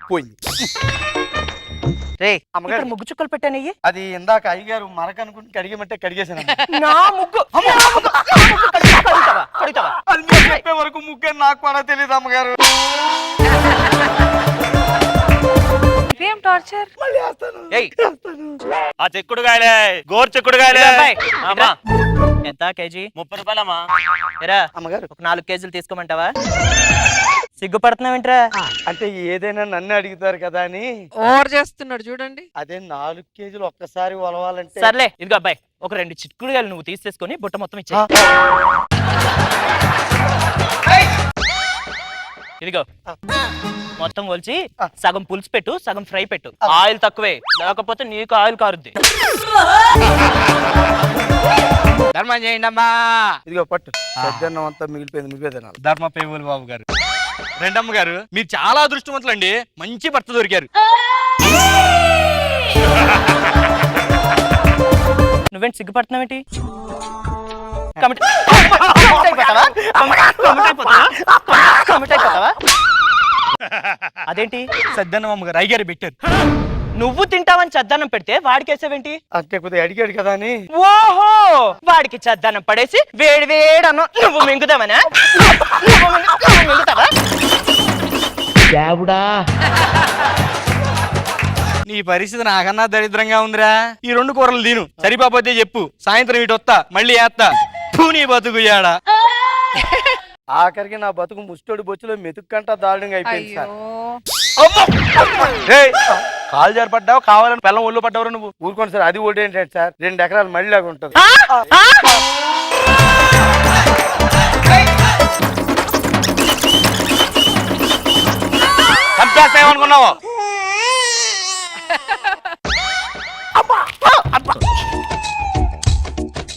పోయింది. అమ్మగారు ముగ్గు చుక్కలు పెట్టాను. అది ఇందాక అయ్యగారు మరక అనుకుంటే కడిగమంటే కడిగేసాను. నా ముగ్గు అది మీరు చెప్పే వరకు ముగ్గు నాకు కూడా తెలియదు అమ్మగారు. ఏం టార్చర్? మళ్ళీ వేస్తాను. ఆ చెక్కుడుగాయలే, గోరు చెక్కుడుగాయలే. ఎంత కేజీ? 30 రూపాయలమ్మా. ఎరా అమ్మగారు ఒక 4 కేజీలు తీసుకోమంటావా? సిగ్గుపడుతున్నావేంట్రా? అంటే ఏదైనా నన్ను అడుగుతారు కదా అని ఓవర్ చేస్తున్నాడు చూడండి. అదే 4 కేజీలు ఒక్కసారి ఒలవాలంటే. సర్లే ఇదిగో అబ్బాయి, ఒక 2 చిక్కుడుగాయలు నువ్వు తీసేసుకొని బుట్ట మొత్తం ఇచ్చే. ఇదిగో మొత్తం కొలిచి సగం పులుసు పెట్టు, సగం ఫ్రై పెట్టు. ఆయిల్ తక్కువే, లేకపోతే నీకు ఆయిల్ కారుద్ది. ధర్మం చేయండి అమ్మా. ఇదిగో పట్టు. సజ్జన్నం అంతా మిగిలిపోయింది. ధర్మ పేవులు బాబు గారు, రెండమ్మ గారు, మీరు చాలా అదృష్టవంతులు అండి. మంచి భర్త దొరికారు. నువ్వేంటి సిగ్గుపడుతున్నావేంటి? అదేంటి? సద్దన్నం అమ్మగారు అయ్యారు పెట్టారు. నువ్వు తింటావని చద్దన్నం పెడితే వాడికి వేసావేంటి? అంటే కొద్దిగా అడిగాడు కదా అని. ఓహో, వాడికి చద్దన్నం పడేసి వేడి వేడి అన్నం నువ్వు మింగుదామనా? మింగుతావా? నీ పరిస్థితి నాకన్నా దరిద్రంగా ఉందిరా. ఈ 2 కూరలు తిను, సరిపోతే చెప్పు. సాయంత్రం ఇటు వస్తా, మళ్ళీ వేస్తా. నీ బతుకుయాడా. ఆఖరికి నా బతుకు ముస్టోడి బొచ్చులో మెతుక్కంట దారుణంగా అయిపోయింది సార్. కాలు జారిపడ్డావు, కావాలని బెల్లం ఒళ్ళు పడ్డావు నువ్వు. ఊరుకోండి సార్, అది ఒకటి ఏంటంటే సార్ 2 ఎకరాలు మళ్ళీ లాగా ఉంటుంది. చంపేస్తామనుకున్నావు?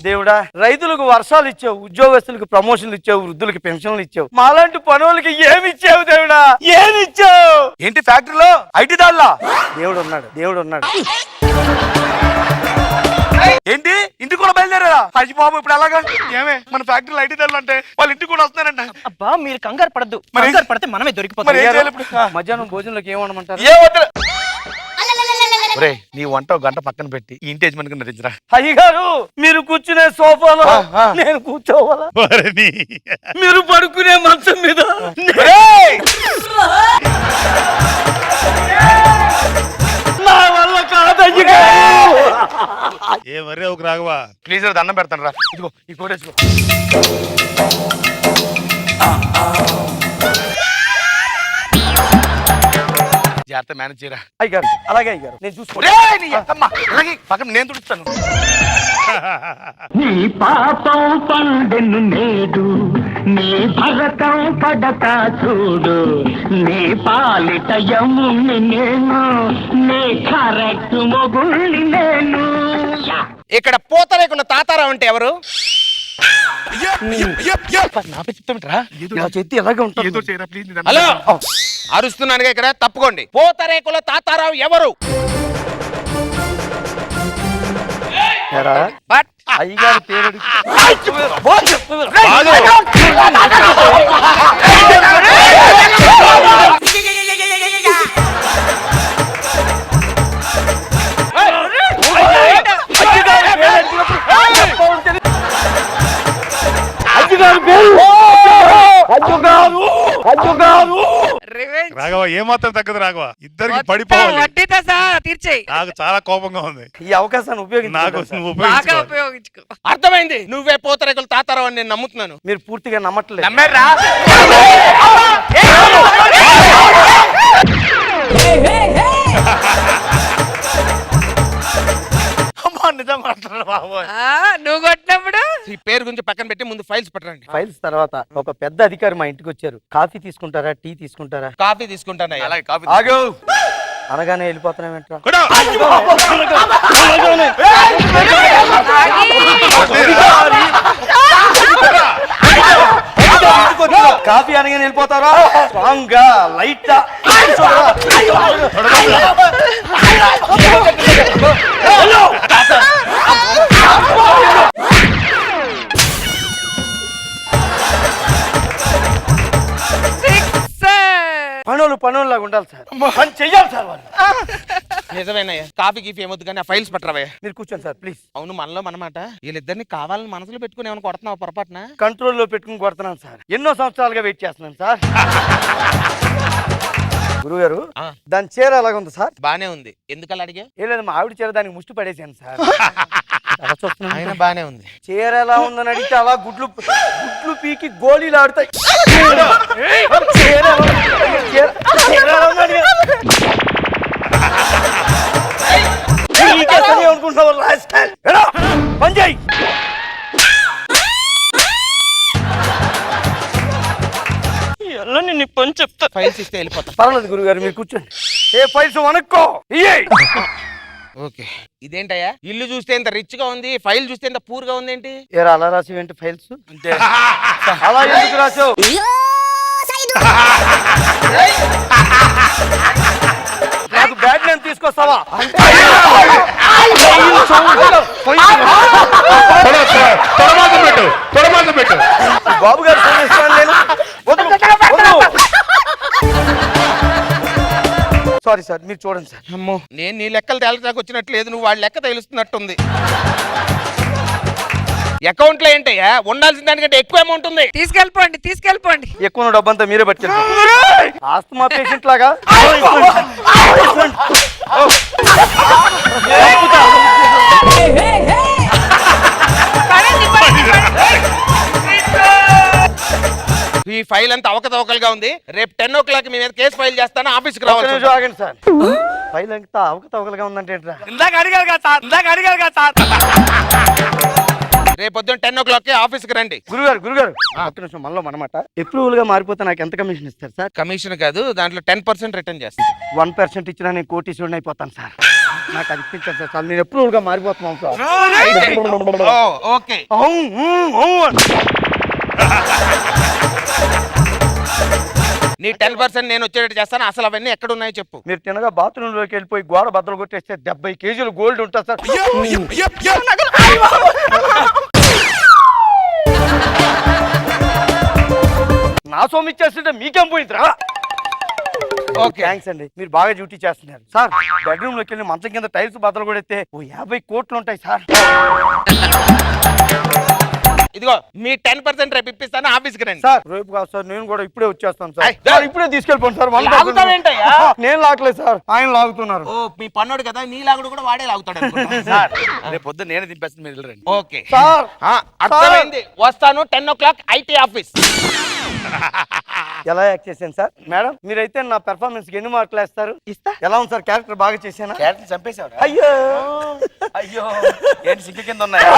దేవుడా, రైతులకు వర్షాలు ఇచ్చావు, ఉద్యోగస్తులకు ప్రమోషన్లు ఇచ్చావు, వృద్ధులకు పెన్షన్లు ఇచ్చావు, మాలాంటి పనులకి ఏమి ఇచ్చావు దేవుడా? ఏమి ఇచ్చావు? ఏంటి ఫ్యాక్టరీలో ఐటీ దాల్లా? దేవుడు ఉన్నాడు. ఏంటి ఇంటికి కూడా బయలుదేరా? అయ్యి బాబు ఇప్పుడు ఎలాగా? ఏమే మన ఫ్యాక్టరీలో ఐటీ దాళ్ళు అంటే వాళ్ళ ఇంటికి కూడా వస్తున్నారంట. అబ్బా మీరు కంగారు పడద్దు, కంగారు పడితే మనమే దొరికిపోతాం. మధ్యాహ్నం భోజనంలోకి ఏమనమంటారు? ఏ వద్దు. ఒరేయ్, నీ వంట ఒక గంట పక్కన పెట్టి ఈ ఇంటి యజమానికి నటించరా. అయ్యగారు మీరు కూర్చునే సోఫాలో నేను కూర్చోవాలా? మీరు పడుకునే మంచం మీద నా వల్ల కాదయ్యగా. ఏ మరే ఒక రాఘవా, ప్లీజ్ దండం పెడతాను రా. ఇదిగో ఈ ఫోటోస్ జాగ్రత్త మేనేజ్ చేయరా. అయ్యారు అలాగే అయ్యారు నేను చూసుకుంటా. ఒరేయ్, నీ అత్తమ్మ. అలాగే పక్కన నేను తుడుస్తాను. నీ పాపం పండెను నేడు, నీ భరతం పడక చూడు, నీ పాలిట యముని నేను, నీ కరెక్ట్ మొగుళ్ళి నేను. ఇక్కడ పూతరేకుల తాతారావు అంటే ఎవరు? నా పేరు చెప్తామంటారా? నా చేతి ఎలాగే ఏదో ఉంటుంది. చేయరా ప్లీజ్. హలో అరుస్తున్నానుగా ఇక్కడ, తప్పుకోండి. పూతరేకుల తాతారావు ఎవరు? అయ్యగారి పేరు అడిగి- రాఘవ ఏమాత్రం తగ్గదు రాఘవ, ఇద్దరికి పడిపోవాలి. వడ్డీతో సహా తీర్చేయి. నాకు చాలా కోపంగా ఉంది. ఈ అవకాశాన్ని ఉపయోగించి నాకు నువ్వు ఉపయోగించుకోవాలి. ఉపయోగించుకో. అర్థమైంది, నువ్వే పూతరేకుల తాతారావు అని నేను నమ్ముతున్నాను. మీరు పూర్తిగా నమ్మట్లేదు. నమ్మారా? అమ్మా నిజం మాట్లాడు బాబోయ్. నువ్వు కొట్టినప్పుడు ఈ పేరు గురించి పక్కన పెట్టి ముందు ఫైల్స్ పట్టండి. ఫైల్స్ తర్వాత ఒక పెద్ద అధికారి మా ఇంటికి వచ్చారు. కాఫీ తీసుకుంటారా, టీ తీసుకుంటారా? కాఫీ తీసుకుంటాను. అలాగే కాఫీ ఆగు అనగానే వెళ్ళిపోతున్నామేంట్రా? కూడా. కాఫీ అనగానే వెళ్ళిపోతారా? స్ట్రాంగ్ గా లైట్ పనులు లాగా ఉండాలి సార్. పని చెయ్యాలి సార్ వాళ్ళు. నిజమేనయ్యా, కాఫీ గీఫీ ఏమొద్దు కానీ ఆ ఫైల్స్ పట్టరావయ్యా. మీరు కూర్చోండి సార్ ప్లీజ్. అవును, మనలో మనమాట వీళ్ళిద్దరిని కావాలని మనసులో పెట్టుకుని ఏమైనా కొడుతున్నావు పొరపాటున? కంట్రోల్లో పెట్టుకుని కొడుతున్నాను సార్. ఎన్నో సంవత్సరాలుగా వెయిట్ చేస్తున్నాను సార్. గురుగారు దాని చీర అలాగ ఉంది సార్. బానే ఉంది, ఎందుకలా అడిగా? ఏం లేదు, మా ఆవిడ చీర దానికి ముష్టి పడేసాను సార్. ఆయన బానే ఉంది. చీర ఎలా ఉందని అడిగితే అలా గుడ్లు పీకి గోళీలు ఆడుతాయి. చీర ఎలా ఉంది? చీర ఎలా ఉందని అడిగా. నీకే సరి అనుకుంటున్నావు రాస్కల్. ఎరా, పని చేయి. నిన్ను పని చెప్తా. ఫైల్స్ ఇస్తే వెళ్ళిపోతా. పర్వాలేదు గురుగారు, మీరు కూర్చోండి. ఏ ఫైల్స్ వనక్కో. ఓకే, ఇదేంటయ్యా ఇల్లు చూస్తే ఇంత రిచ్ గా ఉంది, ఫైల్ చూస్తే ఇంత పూర్ గా ఉంది ఏంటి? ఏరా అలా రాసి ఏంటి ఫైల్స్? అంటే అలా ఎందుకు రాసావు? నాకు బ్యాడ్ నేమ్ తీసుకొస్తావా? బాబు గారు ఫోన్ ఇస్తాను నేను. సారీ సార్, మీరు చూడండి సార్. అమ్మో, నేను నీ లెక్కలు తేలటానికి వచ్చినట్లు లేదు, నువ్వు వాళ్ళ లెక్క తెలుస్తున్నట్టుంది. అకౌంట్ లో ఏంటయ్యా ఉండాల్సిన దానికంటే ఎక్కువ అమౌంట్ ఉంది. తీసుకెళ్ళిపోండి. ఎక్కువ డబ్బంతా మీరే పట్టుకెళ్తారు. ఆస్తమా పేషెంట్ లాగా ఈ ఫైల్ అంతా అవకతవకలుగా ఉంది. రేపు 10 o'clock మీ మీద కేసు ఫైల్ చేస్తాను, ఆఫీస్కి రావాలి. ఆగండి సార్. ఫైల్ అంతా అవకతవకలుగా ఉందంటే ఏంట్రా? ఇందాక అడిగారు కదా సార్. రేపు పొద్దున్న 10 o'clock ఆఫీస్కి రండి. గురుగారు ఒక్క నిమిషం, మనలో మనమాట. అప్రూవల్ గా మారిపోతే నాకు ఎంత కమిషన్ ఇస్తారు సార్? కమిషన్ కాదు, దాంట్లో 10% రిటర్న్ చేస్తాను. 1% ఇచ్చినా నేను కోటీశ్వరుని అయిపోతాను సార్. నాకు అది ఇప్పించాను సార్. చాలు, నేను అప్రూవల్ గా మారిపోతున్నాను సార్. ఓకే, నీ 10% నేను వచ్చేటట్టు చేస్తాను. అసలు అవన్నీ ఎక్కడ ఉన్నాయో చెప్పు. మీరు తినగా బాత్రూమ్ లోకి వెళ్ళిపోయి గోడ బద్దలు కొట్టేస్తే 70 kg గోల్డ్ ఉంటుంది సార్. నా సొమ్ము ఇచ్చేస్తుంటే మీకేం పోయిందిరా? ఓకే, థ్యాంక్స్ అండి, మీరు బాగా డ్యూటీ చేస్తున్నారు సార్. బెడ్రూమ్ లోకి వెళ్ళి మంచం కింద టైల్స్ బద్దలు కొడితే 50 కోట్లు ఉంటాయి సార్. ఇదిగో మీ 10% రేపు ఇప్పిస్తాను, ఆఫీస్కి రండి. సార్ రేపు కాదు సార్, నేను కూడా ఇప్పుడే వచ్చేస్తాను సార్. ఇప్పుడే తీసుకెళ్ళిపోండి సార్. లాగుతావేంటయ్యా? నేను లాగలేదు సార్, ఆయన లాగుతున్నారు. ఓ, మీ పన్నోడు కదా, నీ లాగుడు కూడా వాడే లాగుతాడు అనుకుంటా. సార్ రేపు పొద్దున్న నేనే దింపేస్తాను, మీరు వెళ్ళరండి. ఓకే సార్ అర్థమైంది, వస్తాను 10 o'clock IT ఆఫీస్. ఎలా యాక్ట్ చేశాను సార్? మేడం మీరైతే నా పెర్ఫార్మెన్స్ కి ఎన్ని మార్కులు వేస్తారు? ఎలా ఉంది సార్? క్యారెక్టర్ బాగా చేశానా? క్యారెక్టర్ చంపేశావు. అయ్యో అయ్యో ఏంటి సిగ్గు కింద ఉన్నాయా?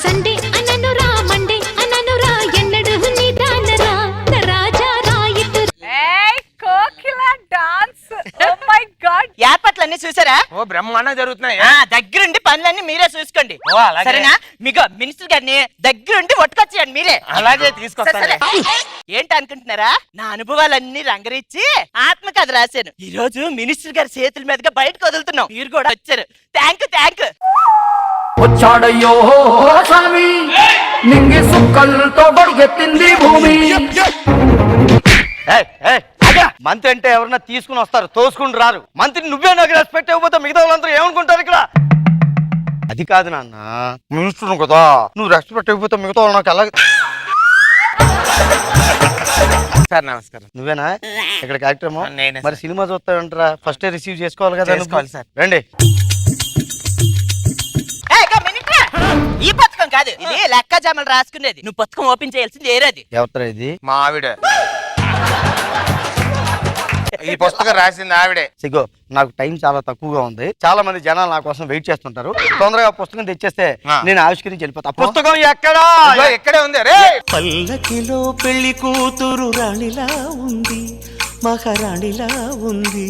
సండే అననురా మండే అననురా ఎన్నడు నిదానరా రాజా రాయితు కోకిల డాన్స్. Oh my God. ఏర్పాట్లన్నీ చూసారా? ఓ బ్రహ్మాండం జరుగుతున్నాయి. దగ్గరుండి పనులన్నీ మీరే చూసుకోండి. ఓ, అలాగే. సరేనా? మీకు మినిస్టర్ గారిని దగ్గరుండి పట్టుకొచ్చేయండి మీరే. అలాగే తీసుకొస్తాను. ఏంటి అనుకుంటున్నారా? నా అనుభవాలన్నీ రంగరించి ఆత్మకథ రాశాను. ఈ రోజు మినిస్టర్ గారి చేతుల మీదుగా బయటకు వదులుతున్నాం. మీరు కూడా వచ్చారు. Thank you. వచ్చాడయ్యో స్వామి నింగి సుక్కలతో బడిగెత్తింది భూమి. మంత్రి అంటే ఎవరన్నా తీసుకుని వస్తారు, తోసుకుని రారు. మంత్రి నువ్వే నాకు రెస్పెక్ట్ ఇవ్వకపోతే మిగతా వాళ్ళందరూ ఏమనుకుంటారు ఇక్కడ? అది కాదు నాన్న, మినిస్టర్ కదా, నువ్వు రెస్పెక్ట్ ఇవ్వకపోతే మిగతా వాళ్ళు నాకు ఎలా? సార్ నమస్కారం. నువ్వేనా ఇక్కడ క్యారెక్టర్? నేనే. మరి సినిమా చూస్తావంటారా? ఫస్ట్ రిసీవ్ చేసుకోవాలి కదా. చేసుకోవాలి సార్. రండి. ఈ పథకం కాదు ఇది, లెక్క జమలు రాసుకునేది. నువ్వు పథకం ఓపెన్ చేయాల్సింది ఏరేది. ఎవరు ఇది? మా ఆవిడ. ఈ పుస్తకం రాసింది ఆవిడే. సిగో నాకు టైం చాలా తక్కువగా ఉంది. చాలా మంది జనాలు నా కోసం వెయిట్ చేస్తుంటారు. తొందరగా పుస్తకం తెచ్చేస్తే నేను ఆవిష్కరించి వెళ్ళిపోతా. పుస్తకం ఎక్కడా? ఎక్కడే ఉంది. రే పల్లకిలో పెళ్లి కూతురు రాణిలా ఉంది, మహారాణిలా ఉంది.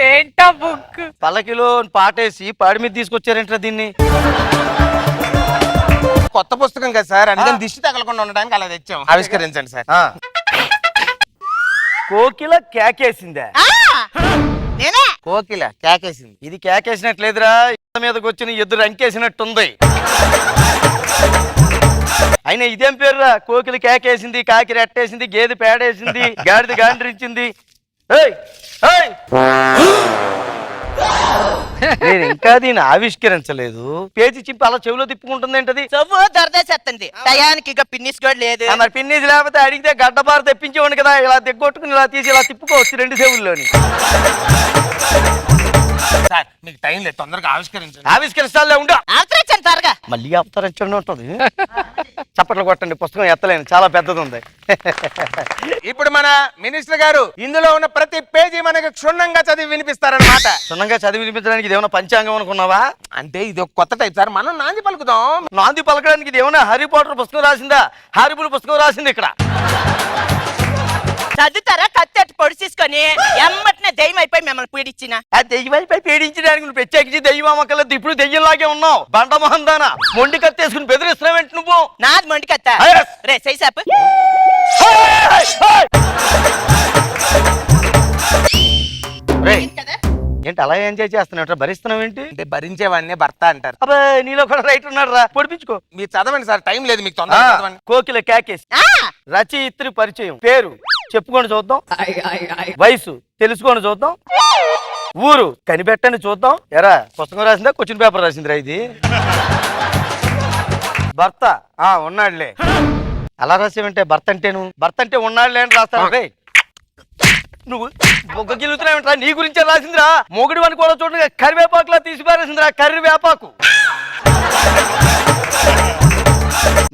ఏంటా బుక్? పల్లకిలో పాటేసి పాడి మీద తీసుకొచ్చారంట దీన్ని. కొత్త పుస్తకం కదా సార్, అందుకని దిష్టి తగలకుండా ఉండడానికి అలా తెచ్చాం. ఆవిష్కరించండి సార్. కోకిల కేకేసిందా? నేనే. కోకిల కేకేసింది. ఇది కేకేసినట్లేదురా, మీదకి వచ్చిన ఎదురు అంకేసినట్టుంది. అయినా ఇదేం పేరురా? కోకిల కేకేసింది, కాకి రెట్టేసింది, గేదె పేడేసింది, గాడిద గాండ్రించింది. నేను ఇంకా దీన్ని ఆవిష్కరించలేదు. పేజీ చింపి అలా చెవిలో తిప్పుకుంటుంది ఏంటది? చెవు దొరదేసేస్తుంది. టయానికి ఇక పిన్నిస్ కూడా లేదు. మరి పిన్నీసి లేకపోతే అడిగితే గడ్డబారు తెప్పించేవాడు కదా. ఇలా దిగ్గొట్టుకుని ఇలా తీసి ఇలా తిప్పుకోవచ్చు రెండు చెవుల్లోని. సార్ మీకు టైం లేదు, తొందరగా ఆవిష్కరించండి. ఆవిష్కరిస్తాలే ఉండు. ఆవిష్కరించండి త్వరగా. మళ్ళీ అవతరించండి ఉంటుంది. చప్పట్లు కొట్టండి, పుస్తకం ఎత్తలేను, చాలా పెద్దది ఉంది. ఇప్పుడు మన మినిస్టర్ గారు ఇందులో ఉన్న ప్రతి పేజీ మనకు క్షుణ్ణంగా చదివి వినిపిస్తారన్నమాట. క్షుణ్ణంగా చదివి వినిపించడానికి ఇది ఏమైనా పంచాంగం అనుకున్నావా? అంటే ఇది ఒక కొత్త టైప్ సార్, మనం నాంది పలుకుదాం. నాంది పలకడానికి ఇది ఏమైనా హ్యారీ పాటర్ పుస్తకం రాసిందా? హారిబుల్ పుస్తకం రాసింది ఇక్కడ. చదువుతారా? కత్తెట్టు పొడి తీసుకొని ఎమ్మటినే దెయ్యం అయిపోయి మిమ్మల్ని పీడించిన. ఆ దెయ్యమైపై పీడించడానికి నువ్వు ప్రత్యేకించి దెయ్యం అమ్మకలేదు. ఇప్పుడు దెయ్యంలాగే ఉన్నావు. బండ మొహందానా మొండి కత్తేసుకుని బెదిరిస్తున్నావేంటి నువ్వు? నాది మొండి కత్త. రే సైసాపు. ఏంటి అలా ఎంజాయ్ చేస్తున్నావు? భరిస్తున్నావు ఏంటి? అంటే భరించేవాడినే భర్త అంటారు. అబ్బా నీలో కూడా రైట్ ఉన్నాడు రా, పొడిపించుకో. మీరు చదవండి సార్, టైం లేదు మీకు. తొందరగా చదవండి. కోకిల కేకేసి. రచయిత్రి పరిచయం. పేరు చెప్పుకొని చూద్దాం. వయసు తెలుసుకొని చూద్దాం. ఊరు కనిపెట్టని చూద్దాం. ఎరా పుస్తకం రాసిందా క్వశ్చన్ పేపర్ రాసిందిరా ఇది? భర్త ఉన్నాడులే. అలా రాసేవంటే భర్త అంటేను భర్త అంటే ఉన్నాడులే అని రాస్తాను. రే నువ్వు బొగ్గ గిలుతున్నావుంటరా? నీ గురించే రాసిందిరా. మొగుడు అని కూడా చూడండి, కరివేపాకులా తీసి పారేసిందిరా. కరివేపాకు.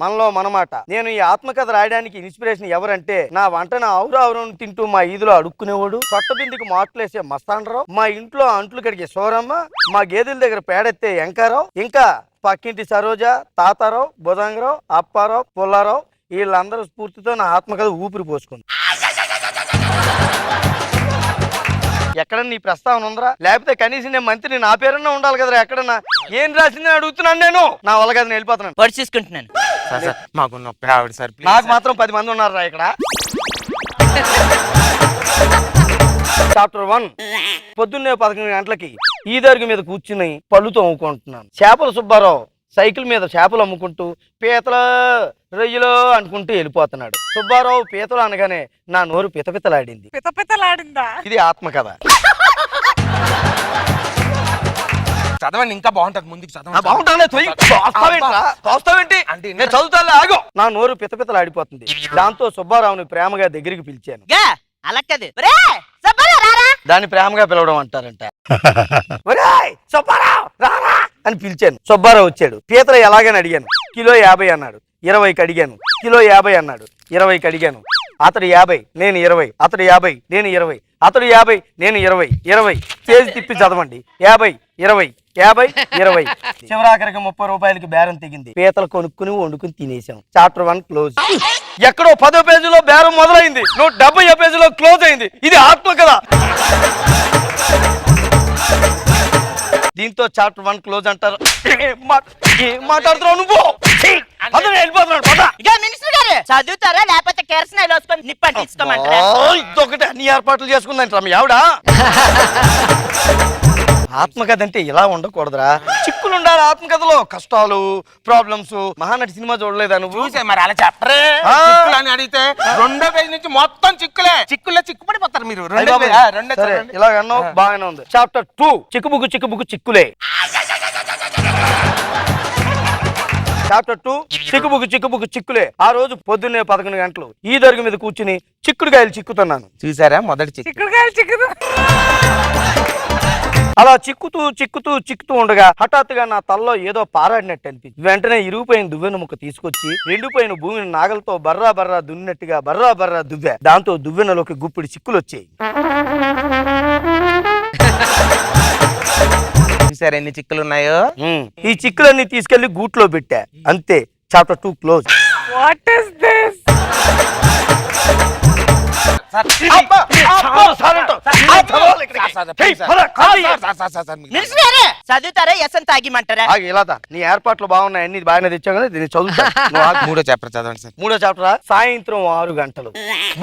మనలో మనమాట. నేను ఈ ఆత్మకథ రాయడానికి ఇన్స్పిరేషన్ ఎవరంటే, నా వంటను ఆవురావురం తింటూ మా ఈదులో అడుక్కునేవాడు, కొత్త బిందికి మార్కులేసే మస్తానరావు, మా ఇంట్లో అంట్లు కడిగే సోరమ్మ, మా గేదెల దగ్గర పేడెత్తే ఎంకారావు, ఇంకా పక్కింటి సరోజ, తాతారావు, బుధంగరావు, అప్పారావు, పుల్లారావు, వీళ్ళందరూ స్ఫూర్తితో నా ఆత్మకథ ఊపిరి పోసుకుంది. ఎక్కడ నీ ప్రస్తావన ఉందరా? లేకపోతే కనీసం నేను మంత్రి నా పేరన్నా ఉండాలి కదరా. ఎక్కడన్నా ఏం రాసిందని అడుగుతున్నాను నేను. నా వల్ల కదా, నేను వెళ్ళిపోతున్నాను. పరిచేసుకుంటున్నాను. మాకు నొప్పి ఆవిడ సార్. నాకు మాత్రం 10 మంది ఉన్నారా ఇక్కడ. చాప్టర్ 1. పొద్దున్నే 11 గంటలకి ఈదరుగు మీద కూర్చుని పళ్ళు తోముకుంటున్నాను. చేపల సుబ్బారావు సైకిల్ మీద చేపలు అమ్ముకుంటూ పీతలు రొయ్యలు అనుకుంటూ వెళ్ళిపోతున్నాడు. సుబ్బారావు పీతలు అనగానే నా నోరు పితపితలాడింది. పితపితలాడిందా? ఇది ఆత్మకథ. చదవండి ఇంకా బాగుంటది ముందుకు చదవండి బాగుంటానే తోస్తావేంటి అంటే నేను చదువుతాను ఆగో. నా నోరు పితపితలాడిపోతుంది. దాంతో సుబ్బారావుని ప్రేమగా దగ్గరికి పిలిచాను. గా అలా కాదు ఒరే సుబ్బారావు రారా దాన్ని ప్రేమగా పిలవడం అంటారంట. ఒరేయ్ సుబ్బారావు రారా అని పిలిచాను. సుబ్బారావు వచ్చాడు. పీతల ఎలాగని అడిగాను. కిలో 50 అన్నాడు. 20కి అడిగాను. కిలో 50 అన్నాడు. 20కి అడిగాను. అతడు 50 నేను 20, అతడు 50 నేను 20, అతడు 50 నేను 20, 20 పేజీ తిప్పి చదవండి. 50 20 50 20 చివరాఖరికి 30 రూపాయలకి బేరం తెగింది. పీతలు కొనుక్కుని వండుకుని తినేసాం. Chapter 1 close. ఎక్కడో 10వ పేజీలో బేరం మొదలైంది. 170వ పేజీలో క్లోజ్ అయింది. ఇది ఆత్మ కదా. దీంతో చాప్టర్ 1 క్లోజ్ అంటారు. ఏం మాట్లాడుతున్నావు నువ్వు? ఇక మినిస్టర్ గారు చదువుతారా లేకపోతే కెరసనాయిల్ వేసుకొని నిప్పండి తీసుకోమంటారా? ఇదొకటి అన్ని ఏర్పాట్లు చేసుకుందంట రమ్య ఆవిడ. ఆత్మకథ అంటే ఇలా ఉండకూడదురా. చిక్కులు ఉండాలి ఆత్మకథలో. కష్టాలు, ప్రాబ్లమ్స్. మహానటి సినిమా చూడలేదా నువ్వు? చూసే మరి అలా చెప్పరే చిక్కులు అని అడిగితే 2వ పేజీ నుంచి మొత్తం చిక్కుల్లో చిక్కుపడిపోతారు మీరు. సరే ఇలాగ అన్నావు బాగానే ఉంది. చాప్టర్ 2 చిక్కుబుకు చిక్కులే. చాప్టర్ 2 చిక్కుబుకు చిక్కులే. ఆ రోజు పొద్దున్నే 11 గంటలు ఈ దర్గు మీద కూర్చుని చిక్కుడుకాయలు చిక్కుతున్నాను. చూసారా మొదటి చిక్కుడు అలా చిక్కుతూ ఉండగా హఠాత్తుగా నా తలలో ఏదో పారాడినట్టు అనిపించింది. వెంటనే ఇరిగిపోయిన దువ్వెన ముక్క తీసుకొచ్చి ఎండిపోయిన భూమిని నాగలతో బర్రా దున్నినట్టుగా బర్రా దువ్వా. దాంతో దువ్వెనలోకి గుప్పిడి చిక్కులు వచ్చాయి. చూసారా ఎన్ని చిక్కులు ఉన్నాయో? ఈ చిక్కులన్నీ తీసుకెళ్లి గూట్లో పెట్టా. అంతే, chapter 2 close. What is this? Minister గారు చదువుతారా ఎస్ఎన్ తాగిమంటారా? నీ ఏర్పాట్లు బాగున్నాయి, అన్ని బాగానే తెచ్చావు కదా. దీన్ని చదువుతాను. 3వ చాప్టర్ చదవండి సార్. 3వ చాప్టర్ సాయంత్రం 6 గంటలు.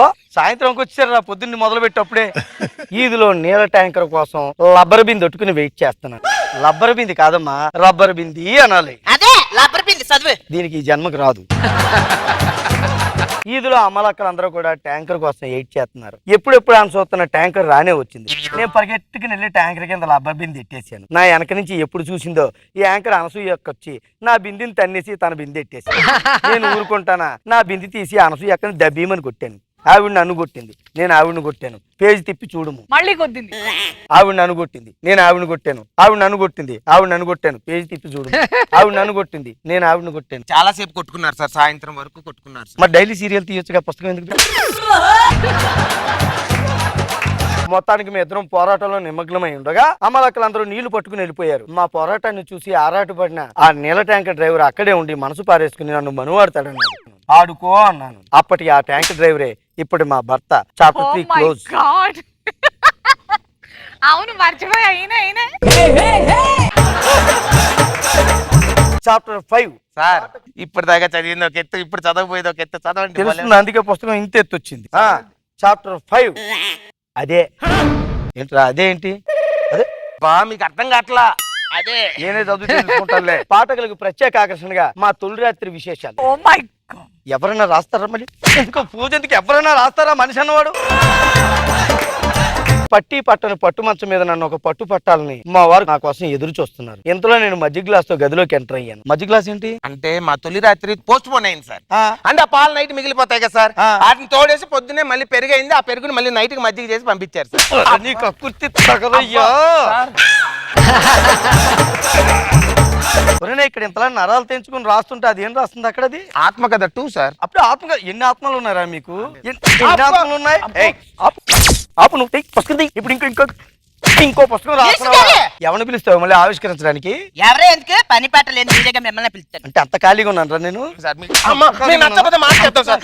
బా సాయంత్రంకి వచ్చారా? పొద్దున్నే మొదలు పెట్టప్పుడే. ఈదిలో నీళ్ళ ట్యాంకర్ కోసం రబ్బర్ బింది ఒట్టుకుని వెయిట్ చేస్తున్నాను. రబ్బర్ బింది కాదమ్మా, రబ్బర్ బింది అనాలి. అదే రబ్బర్ బింది చదువు. దీనికి ఈ జన్మకు రాదు. ఈదులో అమ్మలక్కలందరూ కూడా ట్యాంకర్ కోసం వెయిట్ చేస్తున్నారు. ఎప్పుడెప్పుడు ఆమె చూస్తున్న ట్యాంకర్ రానే వచ్చింది. నేను పరిగెట్టుకుని వెళ్ళి ట్యాంకర్ కింద రబ్బర్ బింది ఎట్టేసాను. నా వెనక నుంచి ఎప్పుడు చూసిందో ఈ యాంకర్ అనసూయక్క వచ్చి నా బిందిని తన్నేసి తన బింది ఎట్టేసి. నేను ఊరుకుంటానా? నా బింది తీసి అనసూయక్కని దబ్బీమని కొట్టాను. ఆవిడ నన్ను కొట్టింది, నేను ఆవిడని కొట్టాను. పేజీ తిప్పి చూడము. మళ్ళీ కొద్దింది. ఆవిడ నన్ను కొట్టింది, నేను ఆవిడని కొట్టాను. ఆవిడ నన్ను కొట్టింది, ఆవిడ నన్ను కొట్టాను. పేజీ తిప్పి చూడము. ఆవిడ నన్ను కొట్టింది, నేను ఆవిడని కొట్టాను. చాలా సేపు కొట్టుకున్నారు సార్, సాయంత్రం వరకు కొట్టుకున్నారు సార్. మరి డైలీ సీరియల్ తీయొచ్చుగా, పుస్తకం ఎందుకు? మొత్తానికి మీ ఇద్దరం పోరాటంలో నిమగ్నమై ఉండగా అమ్మలక్కలందరూ నీళ్లు పట్టుకుని వెళ్ళిపోయారు. మా పోరాటాన్ని చూసి ఆరాటపడిన ఆ నీళ్ళ ట్యాంకర్ డ్రైవర్ అక్కడే ఉండి మనసు పారేసుకుని నన్ను మనువాడతాడన్నాడు. ఆడుకో అన్నాను. అప్పటికి ఆ ట్యాంకర్ డ్రైవరే ఇప్పుడు మా భర్త. Chapter 3 close. అవును మర్చిపోయా. చాప్టర్ 5 సార్ ఇప్పటిదాకా చదివింది ఒక ఎత్తు, ఇప్పుడు చదవబోయేది ఒక ఎత్తు. చదవండి. తెలుస్తుంది, అందుకే పుస్తకం ఇంత ఎత్తు వచ్చింది. చాప్టర్ 5 అదే ఏంట్రా? అదేంటి? అదే బా మీకు అర్థం కావట్లా. అదే నేనే చదువు తెలుసుకుంటానులే. పాఠకులకు ప్రత్యేక ఆకర్షణగా మా తొలి రాత్రి విశేషాలు. Oh my god. ఎవరైనా రాస్తారా? మళ్ళీ ఎందుకో పూజ ఎందుకు? ఎవరైనా రాస్తారా? మనిషి అన్నవాడు. పట్టి పట్టని పట్టు మంచం మీద నన్ను ఒక పట్టు పట్టాలని మా వారు నా కోసం ఎదురు చూస్తున్నారు. ఇంతలో నేను మజ్జి గ్లాస్ తో గదిలోకి ఎంటర్ అయ్యాను. మజ్జి గ్లాస్ ఏంటి అంటే మా తొలి రాత్రి పోస్ట్ పోన్ అయింది సార్. అంటే ఆ పాలు నైట్ మిగిలిపోతాయి కదా సార్, వాటిని తోడేసి పొద్దున్నే మళ్ళీ పెరుగైంది. ఆ పెరుగుని మళ్ళీ నైట్ కి మజ్జిగ చేసి పంపించారు సార్. నీకు కుర్తి తగలయ్యా. ఇక్కడ ఇంతలా నరాలు తెంచుకుని రాస్తుంటే అది ఏం రాస్తుంది అక్కడ? అది ఆత్మకథ 2 సార్. అప్పుడు ఆత్మకథ. ఎన్ని ఆత్మలు ఉన్నారా మీకు? ఎన్ని ఆత్మలు ఉన్నాయి? ఆపు నువ్వు పుస్తకం. ఇప్పుడు ఇంకో పుస్తకం రాస్తున్నావా? ఎవరిని పిలుస్తావు మళ్ళీ ఆవిష్కరించడానికి? ఎవరే ఎందుకు పని పాట లేని మీరేగా మిమ్మల్ని పిలుస్తాను. అంటే అంత ఖాళీగా ఉన్నాను రా నేను? సార్ మాట్లాడతాం సార్.